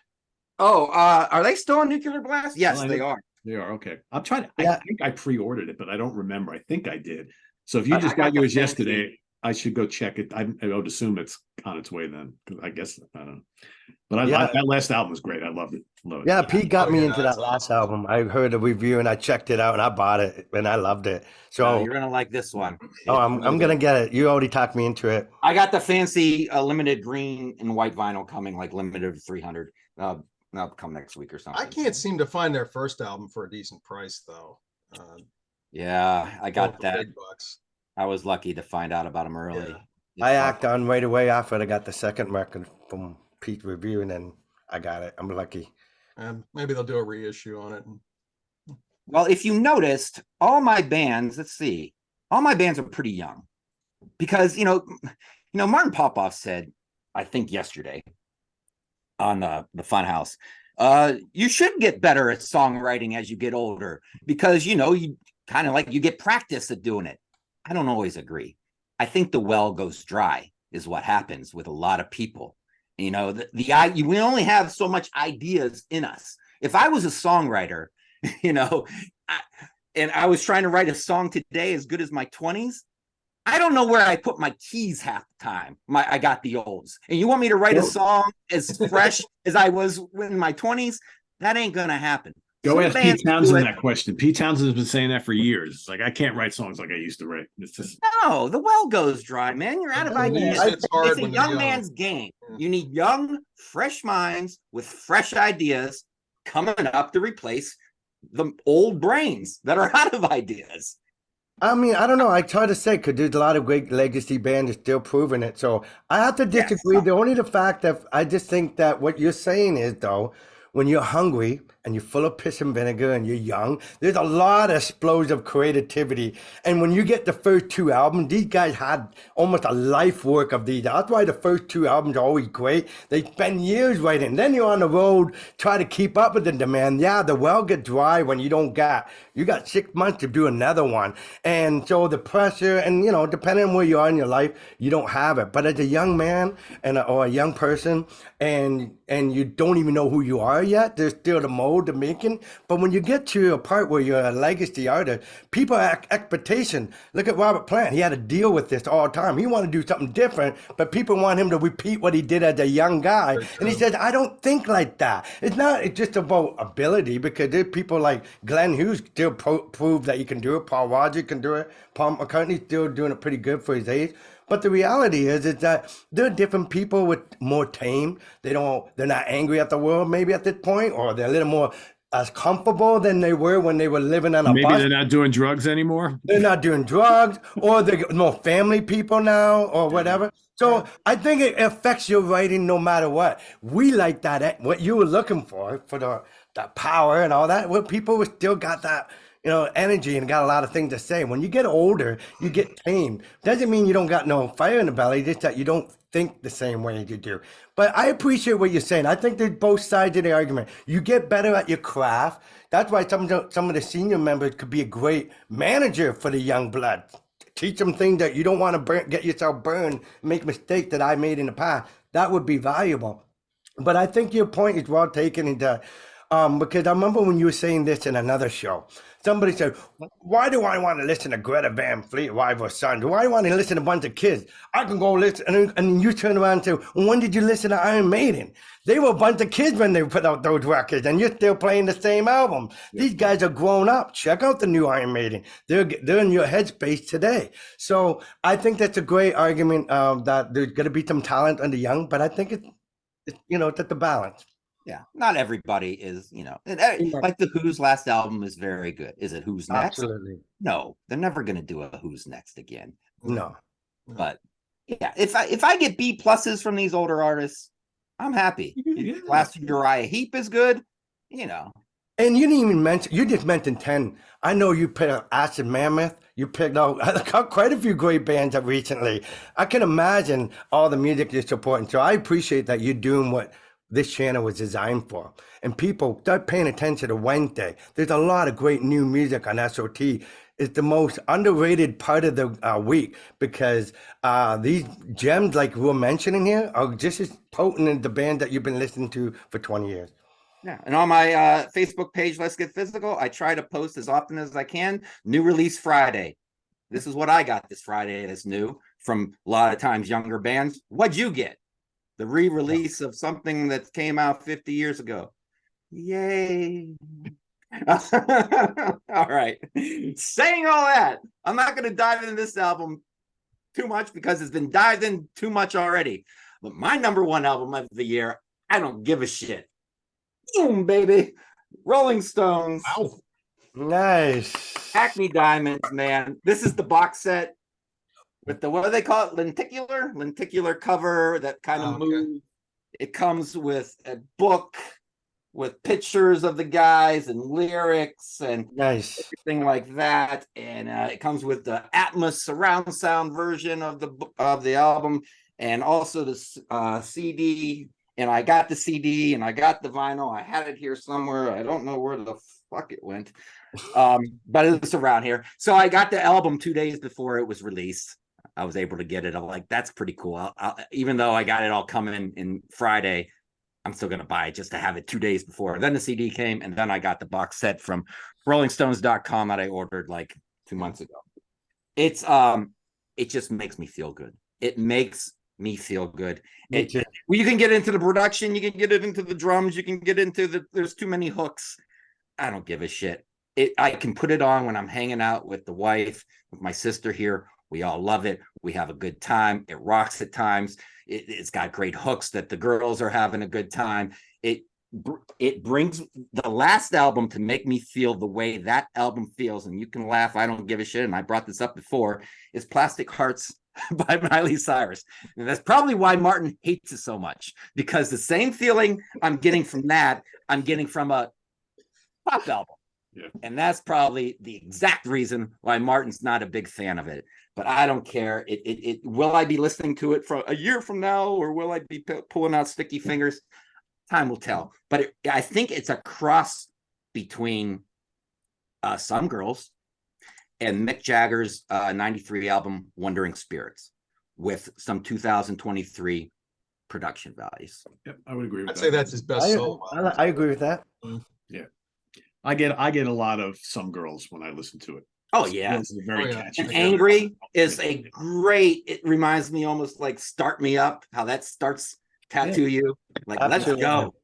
Oh, are they still on Nuclear Blast? Yes, Well, they are. They are. Okay. I'm trying to, Yeah. I think I pre-ordered it, but I don't remember. I think I did. So if you I just got got the yours fancy- yesterday, I should go check it. I would assume it's on its way then. Because I guess, I don't know. But that last album was great. I loved it. Love it. Yeah, Pete got Oh, me yeah, into that's that last awesome. album. I heard a review and I checked it out and I bought it and I loved it. So No, you're gonna like this one. I'm gonna get it. You already talked me into it. I got the fancy limited green and white vinyl coming, like limited 300. That'll come next week or something. I can't seem to find their first album for a decent price, though. Yeah, I got that. Big bucks. I was lucky to find out about them early. Yeah. I act on right away after I got the second record from Pete's review and then I got it. I'm lucky. And maybe they'll do a reissue on it. Well, if you noticed, all my bands, let's see, all my bands are pretty young. Because Martin Popoff said, I think yesterday on the Funhouse, you should get better at songwriting as you get older because you kind of like you get practice at doing it. I don't always agree. I think the well goes dry is what happens with a lot of people. We only have so much ideas in us. If I was a songwriter, and I was trying to write a song today as good as my 20s, I don't know where I put my keys half the time. I got the olds. And you want me to write a song as fresh as I was in my 20s? That ain't going to happen. Go ask Pete Townsend that question. Pete Townsend has been saying that for years. It's like, I can't write songs like I used to write. It's just no, the well goes dry, man. You're out of ideas. It's hard It's a when young you're man's game. You need young, fresh minds with fresh ideas coming up to replace the old brains that are out of ideas. I mean, I don't know. I try to say, because there's a lot of great legacy bands still proving it. So I have to disagree. The fact that I just think that what you're saying is, though, when you're hungry and you're full of piss and vinegar and you're young, there's a lot of explosive creativity. And when you get the first two albums, these guys had almost a life work of these. That's why the first two albums are always great. They spend years writing. Then you're on the road, try to keep up with the demand. Yeah, the well gets dry when you got 6 months to do another one. And so the pressure and, depending on where you are in your life, you don't have it. But as a young man or a young person and you don't even know who you are yet, there's still the mold to making. But when you get to a part where you're a legacy artist, people have expectation. Look at Robert Plant. He had to deal with this all the time. He wanted to do something different, but people want him to repeat what he did as a young guy. And he says, I don't think like that. It's not just about ability, because there's people like Glenn Hughes still prove that he can do it. Paul Rodgers can do it. Paul McCartney's still doing it pretty good for his age. But the reality is that there are different people with more tame. They're not angry at the world maybe at this point, or they're a little more as comfortable than they were when they were living on a maybe bus. They're not doing drugs anymore. They're not doing drugs, or they're more family people now, or whatever. So I think it affects your writing no matter what. We like that, what you were looking for the power and all that. Well, people still got that, energy and got a lot of things to say. When you get older, you get tamed. Doesn't mean you don't got no fire in the belly, just that you don't think the same way as you do. But I appreciate what you're saying. I think there's both sides of the argument. You get better at your craft. That's why some of the senior members could be a great manager for the young blood. Teach them things that you don't want to get yourself burned, make mistakes that I made in the past. That would be valuable. But I think your point is well taken, because I remember when you were saying this in another show. Somebody said, why do I want to listen to Greta Van Fleet, wife or son? Do I want to listen to a bunch of kids? I can go listen. And you turn around and say, when did you listen to Iron Maiden? They were a bunch of kids when they put out those records, and you're still playing the same album. Yeah. These guys are grown up. Check out the new Iron Maiden. They're in your headspace today. So I think that's a great argument that there's going to be some talent on the young, but I think it's the balance. Yeah, not everybody is, like the Who's last album is very good. Is it Who's Next? Absolutely. No, they're never going to do a Who's Next again. No. But yeah, if I get B pluses from these older artists, I'm happy. Yeah. Last Uriah Heep is good, And you didn't even mention, you just mentioned 10. I know you put Acid Mammoth. You picked out quite a few great bands up recently. I can imagine all the music you're supporting. So I appreciate that you're doing what this channel was designed for. And people start paying attention to Wednesday. There's a lot of great new music on SOT. It's the most underrated part of the week because these gems, like we're mentioning here, are just as potent as the band that you've been listening to for 20 years. Yeah, and on my Facebook page, Let's Get Physical, I try to post as often as I can. New release Friday. This is what I got this Friday that's new from a lot of times younger bands. What'd you get? The re-release of something that came out 50 years ago. Yay. All right. Saying all that, I'm not going to dive into this album too much because it's been dived in too much already. But my number one album of the year, I don't give a shit. Boom, baby. Rolling Stones. Wow. Nice. Acme Diamonds, man. This is the box set with the, what do they call it? Lenticular cover that kind of moves. It comes with a book with pictures of the guys and lyrics and nice everything like that. And it comes with the Atmos surround sound version of the album and also the CD. And I got the CD and I got the vinyl. I had it here somewhere. I don't know where the fuck it went. But it's around here. So I got the album 2 days before it was released. I was able to get it. I'm like, that's pretty cool. Even though I got it all coming in Friday, I'm still going to buy it just to have it 2 days before. Then the CD came and then I got the box set from rollingstones.com that I ordered like 2 months ago. It just makes me feel good. It makes me feel good. You can get into the production, you can get it into the drums, you can get into there's too many hooks. I don't give a shit. I can put it on when I'm hanging out with the wife, with my sister here. We all love it. We have a good time. It rocks at times. It's got great hooks that the girls are having a good time. It brings the last album to make me feel the way that album feels. And you can laugh. I don't give a shit. And I brought this up before. Is Plastic Hearts by Miley Cyrus. And that's probably why Martin hates it so much, because the same feeling I'm getting from that, I'm getting from a pop album. Yeah. And that's probably the exact reason why Martin's not a big fan of it. But I don't care. Will I be listening to it for a year from now, or will I be pulling out sticky fingers? Time will tell. But I think it's a cross between Some Girls and Mick Jagger's 93 album Wandering Spirits with some 2023 production values. Yep, I would agree with I'd that. say that's his best solo. I agree with that. Yeah. I get a lot of Some Girls when I listen to it. Oh yeah, It's very catchy. and Angry is a great. It reminds me almost like Start Me Up. How that starts Tattoo You. Like Absolutely. Let's go.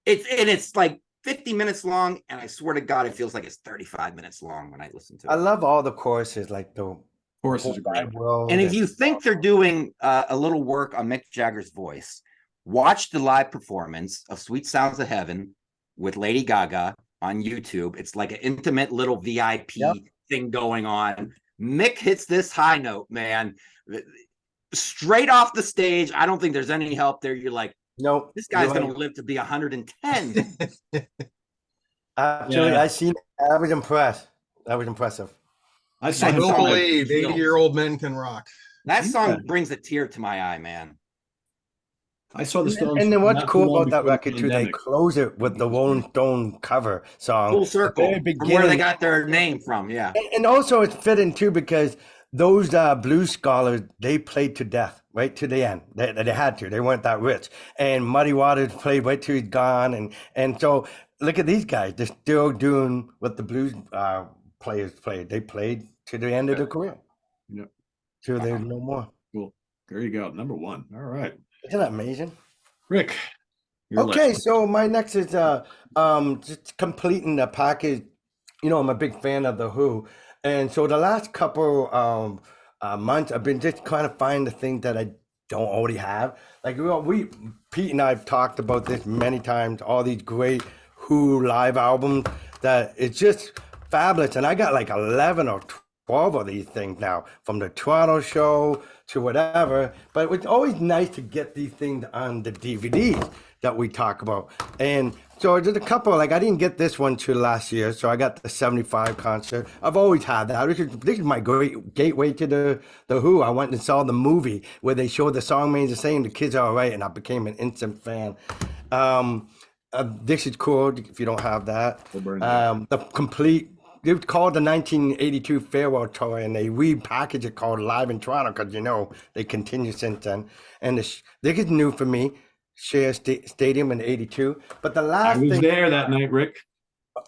It's like 50 minutes long, and I swear to God, it feels like it's 35 minutes long when I listen to it. I love all the choruses, like the Choruses are great. world. And if you think they're doing a little work on Mick Jagger's voice, watch the live performance of Sweet Sounds of Heaven with Lady Gaga on YouTube. It's like an intimate little VIP thing going on. Mick hits this high note, man. Straight off the stage. I don't think there's any help there. You're like, nope, this guy's going to live to be 110. Actually, I seen. I was impressed. That was impressive. I saw I him don't perform believe at- 80-year-old men can rock. That song brings a tear to my eye, man. I saw the Stones. And then what's not too cool long about that before the record too, they pandemic. close it with the Rolling Stone cover song. Full circle. Very From where beginning. they got their name from, yeah. And also it's fitting too because those blues scholars, they played to death, right to the end. They had to. They weren't that rich. And Muddy Waters played right till he's gone. And so look at these guys. They're still doing what the blues players played. They played to the end of their career. Yep. Till there's no more. Cool. There you go. Number one. All right. Isn't that amazing? Rick. your Okay, last so my next is just completing the package. You know, I'm a big fan of the Who, and so the last couple months I've been just kind of finding the things that I don't already have. Like Pete and I've talked about this many times. All these great Who live albums that it's just fabulous, and I got like 11 or 12 of these things now, from the Toronto show to whatever. But it was always nice to get these things on the DVDs that we talk about. And so there's a couple, like I didn't get this one till last year, so I got the 75 concert. I've always had that. This is my great gateway to the Who. I went and saw the movie where they showed the song remains the same, the kids are all right, and I became an instant fan. This is cool if you don't have that. The complete, it was called the 1982 Farewell Tour, and they repackaged it called Live in Toronto because, you know, they continue since then. And this is new for me. Share Stadium in '82, but the last I was thing there that night, Rick.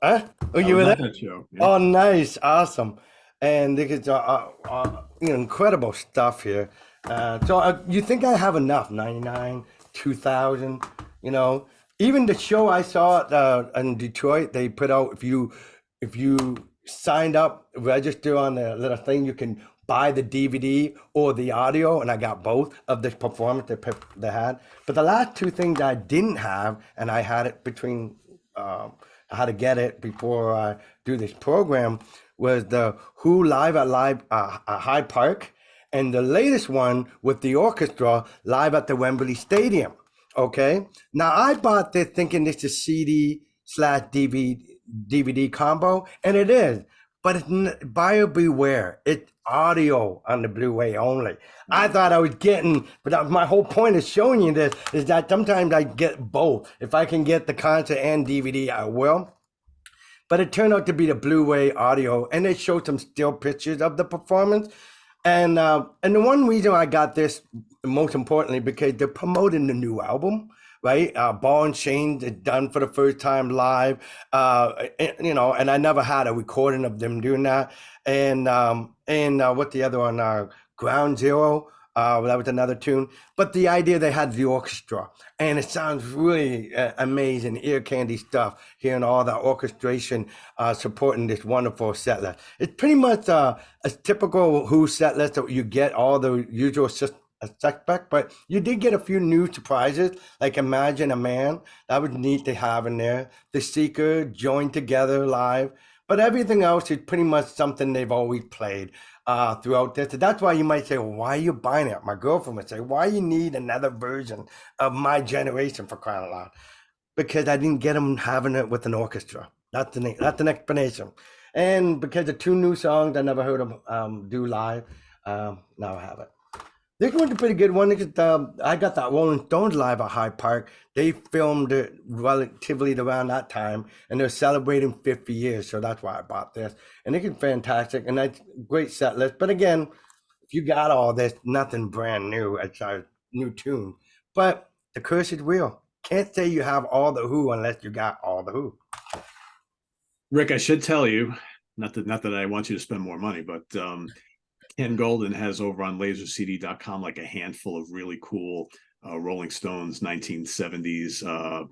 oh, you were there? That show. Yeah. Oh, nice, awesome, and this is you know, incredible stuff here. So you think I have enough? 99, 2000, you know, even the show I saw in Detroit, they put out if you signed up, register on the little thing, you can buy the DVD or the audio, and I got both of this performance they had. But the last two things I didn't have, and I had it between, I had to get it before I do this program, was the Who Live at Hyde Park, and the latest one with the orchestra live at the Wembley Stadium. Okay, now I bought this thinking this is CD/DVD combo, and it is. But it's buyer beware. It's audio on the Blu-ray only. I thought I was getting, but my whole point of showing you this is that sometimes I get both. If I can get the concert and DVD, I will. But it turned out to be the Blu-ray audio, and they showed some still pictures of the performance. And the one reason I got this, most importantly, because they're promoting the new album. Right, Ball and Chain is done for the first time live, you know, and I never had a recording of them doing that. And what the other one, Ground Zero, that was another tune. But the idea they had the orchestra, and it sounds really amazing, ear candy stuff. Hearing all the orchestration supporting this wonderful set list. It's pretty much a typical Who set list that you get all the usual suspect, but you did get a few new surprises, like Imagine a Man. That was neat to have in there. The Seeker, Joined Together live. But everything else is pretty much something they've always played throughout this. That's why you might say, well, why are you buying it? My girlfriend would say, why you need another version of My Generation, for crying out loud? Because I didn't get them having it with an orchestra. That's an explanation. And because the two new songs I never heard them do live, now I have it. This one's a pretty good one. I got that Rolling Stones live at Hyde Park. They filmed it relatively around that time, and they're celebrating 50 years, so that's why I bought this. And it's fantastic, and that's a great set list. But again, if you got all this, nothing brand new as a new tune. But the curse is real. Can't say you have all the Who unless you got all the Who. Rick, I should tell you, not that I want you to spend more money, but Ken Golden has over on lasercd.com like a handful of really cool Rolling Stones 1970s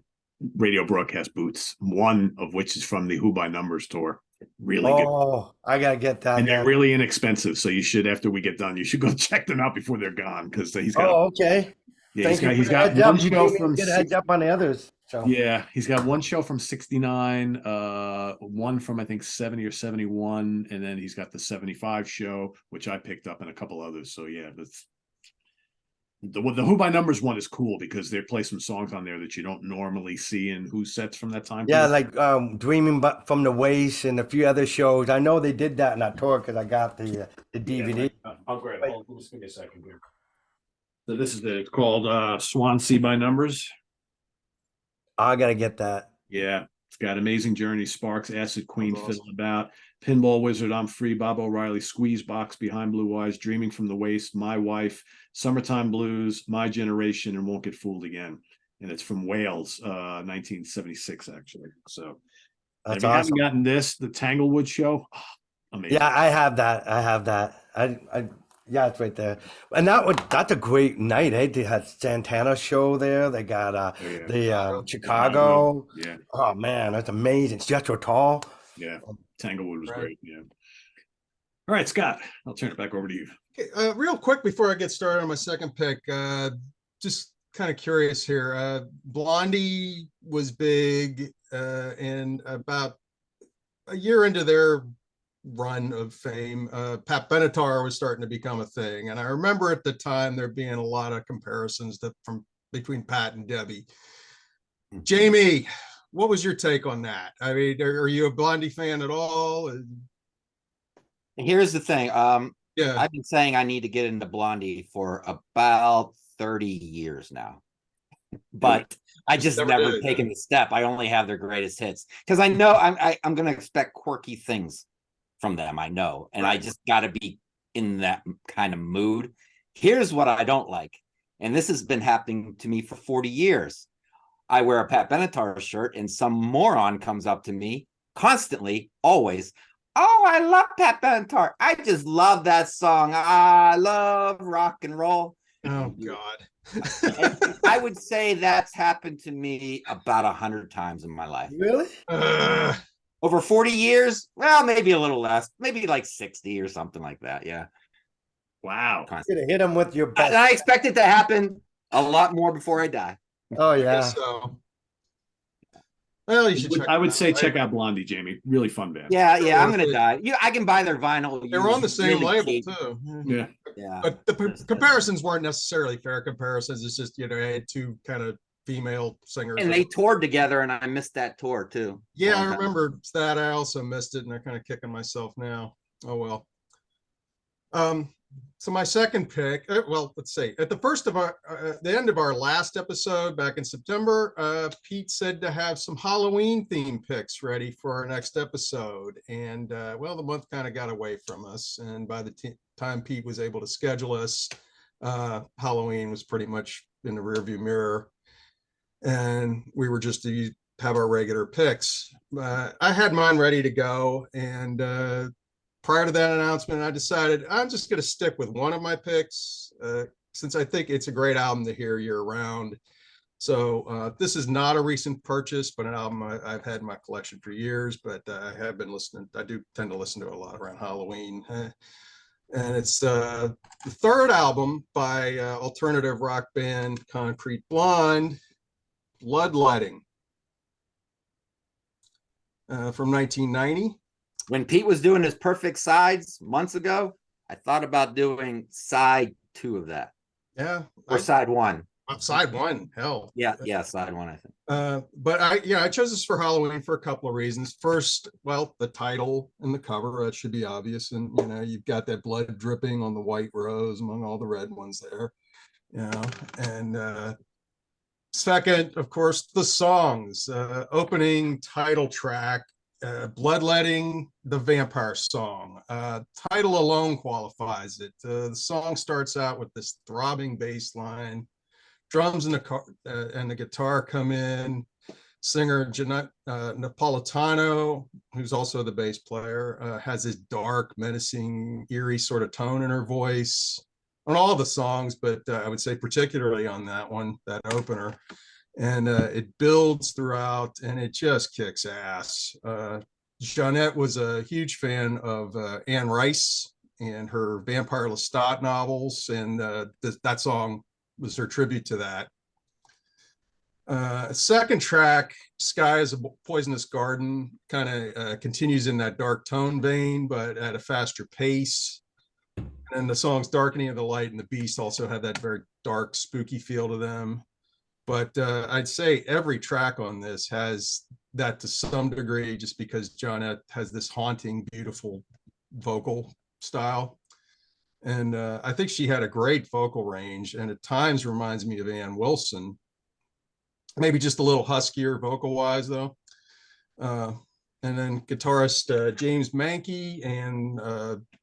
radio broadcast boots, one of which is from the Who by Numbers tour. Really good. Oh, I gotta get that. And they're really inexpensive, so you should, after we get done, you should go check them out before they're gone, because he's got. Oh, okay. Yeah, he's got one show from. Get a heads up on the others. So. Yeah, he's got one show from 69, one from I think 70 or 71, and then he's got the 75 show, which I picked up, and a couple others. So yeah, that's the Who by Numbers one is cool because they play some songs on there that you don't normally see in Who sets from that time. Yeah, like Dreaming from the Waste and a few other shows. I know they did that in that tour because I got the DVD. Yeah, I'll grab it. Just give me a second here. So this is it's called Swansea by Numbers. I gotta get that. Yeah, it's got Amazing Journey, Sparks, Acid Queen, awesome. Fiddle About, Pinball Wizard, I'm Free, Bob O'Reilly, Squeeze Box, Behind Blue Eyes, Dreaming from the Waste, My Wife, Summertime Blues, My Generation, and Won't Get Fooled Again. And it's from Wales, 1976, actually. So that's if you haven't gotten this, the Tanglewood show, amazing. Yeah, I have that. Yeah, it's right there. And that's a great night, eh? They had Santana show there. They got the Chicago. Yeah. Oh man, that's amazing. Jethro Tull. Yeah. Tanglewood was great. Yeah. All right, Scott, I'll turn it back over to you. Okay, real quick before I get started on my second pick, just kind of curious here. Blondie was big, and about a year into their run of fame, Pat Benatar was starting to become a thing. And I remember at the time there being a lot of comparisons from between Pat and Debbie. Jamie, what was your take on that? I mean, are you a Blondie fan at all? Here's the thing. Yeah. I've been saying I need to get into Blondie for about 30 years now, but I just never taken the step. I only have their greatest hits because I know I'm going to expect quirky things from them. I know, and I just got to be in that kind of mood. Here's what I don't like, and this has been happening to me for 40 years. I wear a Pat Benatar shirt, and some moron comes up to me constantly, always. Oh, I love Pat Benatar. I just love that song. I love rock and roll. Oh, God. I would say that's happened to me about 100 times in my life. Really? Over 40 years? Well, maybe a little less. Maybe like 60 or something like that. Yeah. Wow. You're gonna hit him with your best. And I expect it to happen a lot more before I die. Oh yeah. So, well, you should. I would say check out Blondie, Jamie. Really fun band. Yeah, I'm gonna die. I can buy their vinyl. They're on the same label too. Yeah. But the comparisons weren't necessarily fair comparisons. It's just I had two kind of female singers, and they toured together, and I missed that tour too. Yeah, I remember that. I also missed it, and I'm kind of kicking myself now. Oh well. So my second pick, well, let's see. At the end of our last episode back in September, Pete said to have some Halloween themed picks ready for our next episode. And well, the month kind of got away from us. And by the time Pete was able to schedule us, Halloween was pretty much in the rearview mirror. And we were just to have our regular picks. I had mine ready to go. And prior to that announcement, I decided I'm just going to stick with one of my picks since I think it's a great album to hear year round. So this is not a recent purchase, but an album I've had in my collection for years, but I have been listening. I do tend to listen to it a lot around Halloween. And it's the third album by alternative rock band Concrete Blonde, Bloodletting, from 1990. When Pete was doing his perfect sides months ago, I thought about doing side 2 of that. Yeah. Or side 1. Side 1, hell. Yeah, side 1, I think. But I chose this for Halloween for a couple of reasons. First, well, the title and the cover, that should be obvious. And, you've got that blood dripping on the white rose among all the red ones there. And second, of course, the songs. Opening title track, Bloodletting, the vampire song. Title alone qualifies it. The song starts out with this throbbing bass line. Drums and the guitar come in. Singer Jeanette Napolitano, who's also the bass player, has this dark, menacing, eerie sort of tone in her voice on all the songs, but I would say particularly on that one, that opener. And it builds throughout, and it just kicks ass. Jeanette was a huge fan of Anne Rice and her Vampire Lestat novels, and that song was her tribute to that. Second track, Sky is a Poisonous Garden, kind of continues in that dark tone vein, but at a faster pace. And the songs Darkening of the Light and The Beast also have that very dark, spooky feel to them. But I'd say every track on this has that to some degree, just because Jeanette has this haunting, beautiful vocal style. And I think she had a great vocal range, and at times reminds me of Ann Wilson. Maybe just a little huskier vocal-wise, though. And then guitarist James Mankey and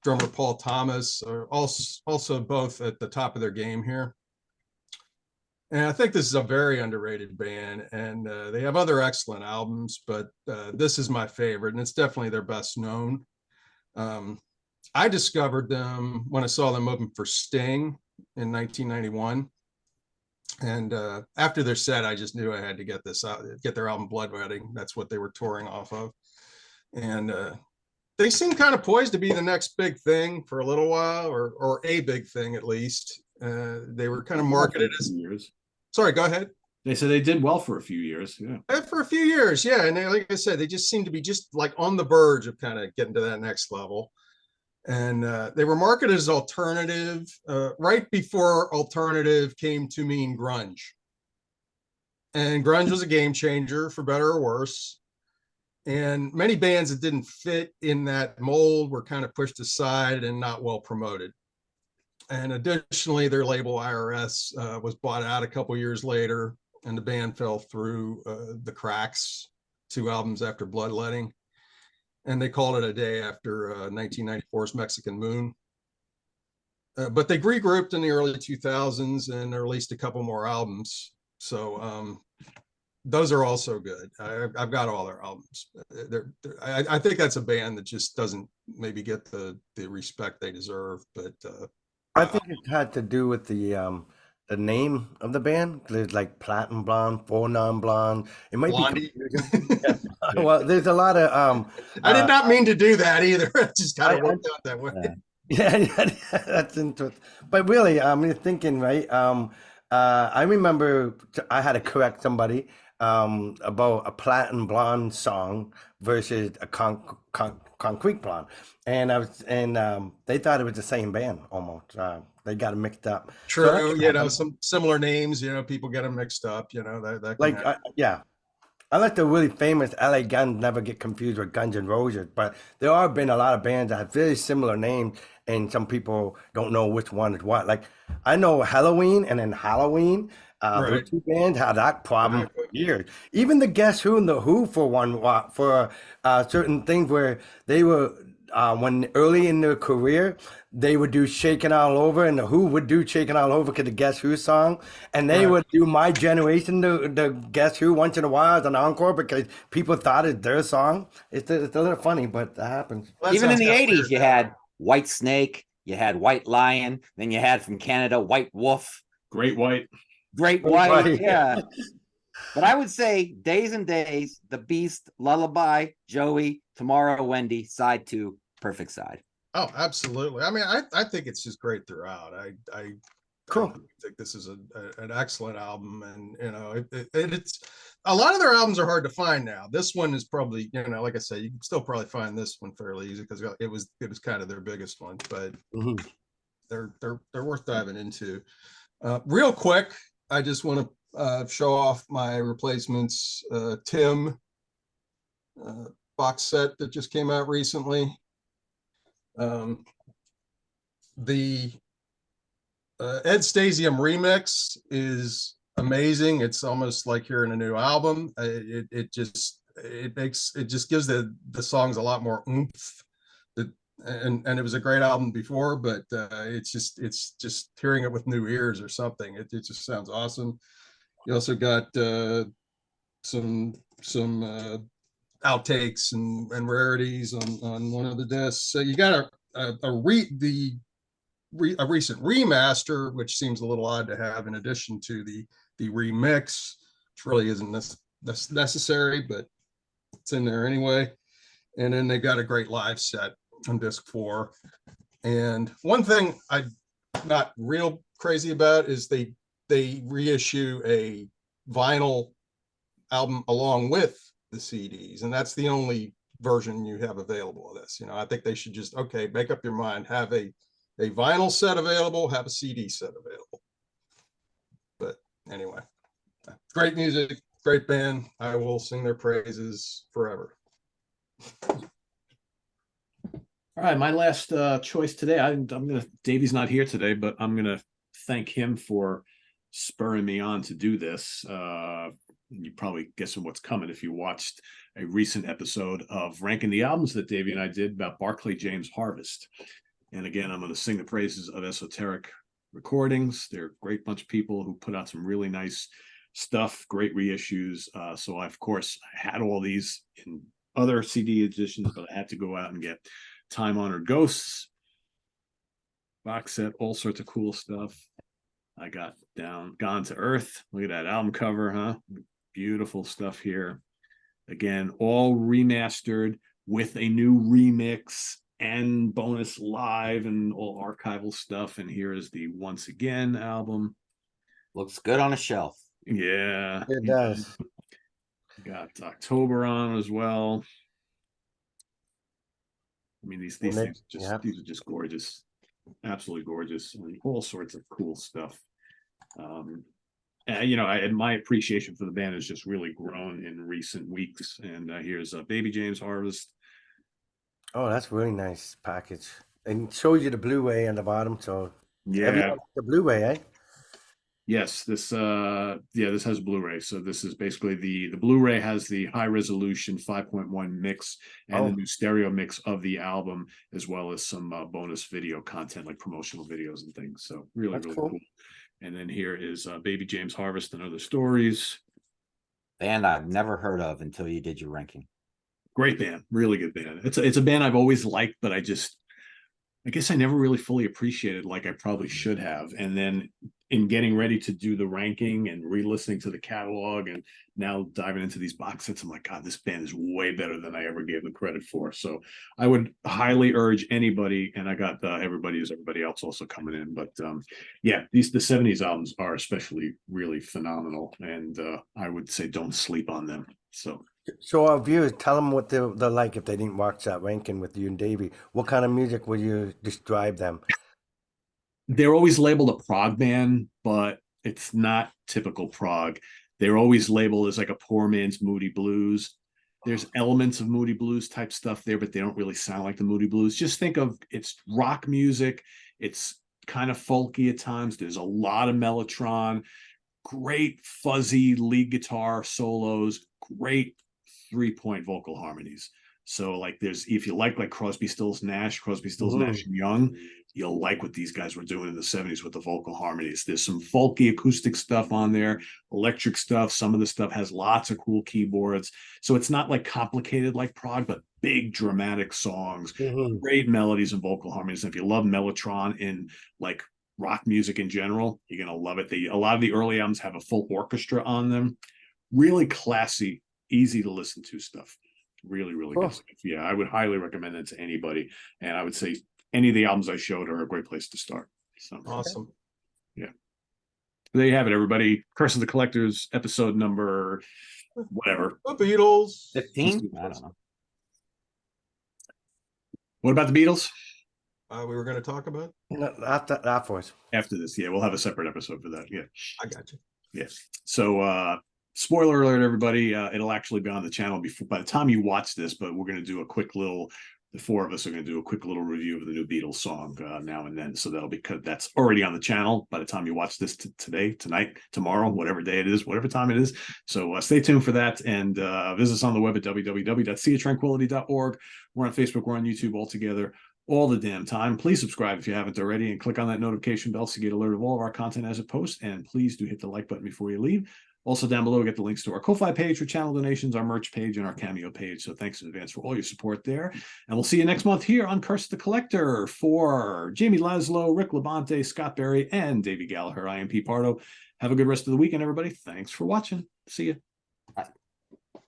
drummer Paul Thomas are also both at the top of their game here. And I think this is a very underrated band, and they have other excellent albums, but this is my favorite, and it's definitely their best known. I discovered them when I saw them open for Sting in 1991. And after their set, I just knew I had to get their album Bloodletting. That's what they were touring off of. And they seem kind of poised to be the next big thing for a little while, or a big thing at least. They were kind of marketed as... Sorry, go ahead. They said they did well for a few years. Yeah. For a few years, yeah. And like I said, they just seem to be just like on the verge of kind of getting to that next level. And they were marketed as alternative right before alternative came to mean grunge. And grunge was a game changer for better or worse. And many bands that didn't fit in that mold were kind of pushed aside and not well promoted. And additionally, their label IRS was bought out a couple years later, and the band fell through the cracks 2 albums after Bloodletting. And they called it a day after 1994's Mexican Moon. But they regrouped in the early 2000s and released a couple more albums. So those are also good. I've got all their albums. I think that's a band that just doesn't maybe get the respect they deserve. But I think it had to do with the name of the band. There's like Platinum Blonde, Four Non Blonde. It might Blondie. be confusing. Yeah. Well, there's a lot of I did not mean to do that either. It just kind of worked out that way. yeah, that's interesting. But really, you're thinking, right? I remember I had to correct somebody about a Platinum Blonde song versus a Concrete Blonde, and they thought it was the same band almost. They got it mixed up. True, some similar names. People get them mixed up. That Like yeah. Unless they're really famous, LA Guns never get confused with Guns N' Roses, but there have been a lot of bands that have very similar names, and some people don't know which one is what. Like I know Halloween and then Halloween. Right. Those two bands had that problem Exactly. for years. Even the Guess Who and the Who for certain things where they were when early in their career they would do Shaking All Over, and the Who would do Shaking All Over because the Guess Who song, and they would do My Generation, the Guess Who once in a while as an encore because people thought it's their song. It's a little funny, but that happens. Well, Even in the sounds 80s, you weird. had White Snake, you had White Lion, then you had from Canada White Wolf, Great White. Great White. White. Yeah. But I would say Days and Days, The Beast, Lullaby, Joey, Tomorrow, Wendy, Side 2, Perfect Side. Oh, absolutely. I mean, I think it's just great throughout. I Cool. think this is an excellent album, and it's a lot of their albums are hard to find now. This one is probably, like I said, you can still probably find this one fairly easy because it was kind of their biggest one, but they're worth diving into. Real quick, I just want to show off my replacements Tim box set that just came out recently. The Ed Stasium remix is amazing. It's almost like hearing a new album. It just gives the songs a lot more oomph. And it was a great album before, but it's just hearing it with new ears or something. It just sounds awesome. You also got some outtakes and rarities on one of the discs. So you got a recent remaster, which seems a little odd to have in addition to the remix, which really isn't necessary, but it's in there anyway. And then they got a great live set on disc 4. And one thing I'm not real crazy about is they reissue a vinyl album along with the CDs, and that's the only version you have available of this. I think they should just make up your mind, have a vinyl set available, have a CD set available. But anyway, great music, great band. I will sing their praises forever. All right, my last choice today. Davey's not here today, but I'm gonna thank him for spurring me on to do this. You probably guessing what's coming if you watched a recent episode of ranking the albums that Davey and I did about Barclay James Harvest. And again, I'm going to sing the praises of Esoteric Recordings. They're a great bunch of people who put out some really nice stuff, great reissues. So I, of course, had all these in other CD editions, but I had to go out and get Time Honored Ghosts box set, all sorts of cool stuff. I got Gone to Earth. Look at that album cover, huh? Beautiful stuff here. Again, all remastered with a new remix and bonus live and all archival stuff. And here is the Once Again album. Looks good on a shelf. Yeah. It does. Got October on as well. I mean, these And things yeah. these are just gorgeous, absolutely gorgeous. I mean, all sorts of cool stuff. And, my appreciation for the band has just really grown in recent weeks. And here's Baby James Harvest. Oh, that's really nice package. And it shows you the Blu-ray on the bottom, so Yeah. everyone the Blu-ray, eh? Yes, this has Blu-ray. So this is basically the Blu-ray has the high resolution 5.1 mix and the Oh, new stereo mix of the album, as well as some bonus video content like promotional videos and things. So really, that's really cool. cool. And then here is Baby James Harvest and Other Stories. Band I've never heard of until you did your ranking. Great band, really good band. It's a band I've always liked, but I guess I never really fully appreciated like I probably should have. And then in getting ready to do the ranking and re-listening to the catalog and now diving into these box sets, I'm like, God, this band is way better than I ever gave them credit for. So I would highly urge anybody, and I got everybody else also coming in. But yeah, the 70s albums are especially really phenomenal. And I would say don't sleep on them. So So our viewers, tell them what they're like if they didn't watch that ranking with you and Davey. What kind of music would you describe them? they're always labeled a prog band, but it's not typical prog. They're always labeled as like a poor man's Moody Blues. There's elements of Moody Blues type stuff there, but they don't really sound like the Moody Blues. Just think of it's rock music. It's kind of folky at times. There's a lot of mellotron, great fuzzy lead guitar solos, great 3-point vocal harmonies. So like there's if you like Crosby, Stills, Nash, Mhm. and Young, you'll like what these guys were doing in the 70s with the vocal harmonies. There's some folky acoustic stuff on there, electric stuff. Some of the stuff has lots of cool keyboards. So it's not like complicated like prog, but big dramatic songs, Mhm. great melodies and vocal harmonies. And if you love mellotron in like rock music in general, you're gonna love it. A lot of the early albums have a full orchestra on them. Really classy, easy to listen to stuff. Really, really good Cool. stuff. Yeah, I would highly recommend it to anybody. And I would say any of the albums I showed are a great place to start. So Awesome. yeah. There you have it, everybody. Curse of the Collectors, episode number whatever. The Beatles. 15? I don't know. What about the Beatles? We were going to talk about. No, afterwards. After this, yeah, we'll have a separate episode for that. Yeah. I got you. Yes. So spoiler alert, everybody, it'll actually be on the channel before by the time you watch this, but we're going to do a quick little the four of us are going to do a quick little review of the new Beatles song now and then. So that'll be that's already on the channel by the time you watch this today, tonight, tomorrow, whatever day it is, whatever time it is. So stay tuned for that and visit us on the web at www.seaoftranquility.org. We're on Facebook, we're on YouTube all together all the damn time. Please subscribe if you haven't already and click on that notification bell so you get alert of all of our content as it posts. And please do hit the like button before you leave. Also down below, we get the links to our Ko-Fi page for channel donations, our merch page, and our Cameo page. So thanks in advance for all your support there. And we'll see you next month here on Curse the Collector for Jamie Laszlo, Rick Labonte, Scott Berry, and Davey Gallagher. I am Pete Pardo. Have a good rest of the weekend, everybody. Thanks for watching. See you. Bye.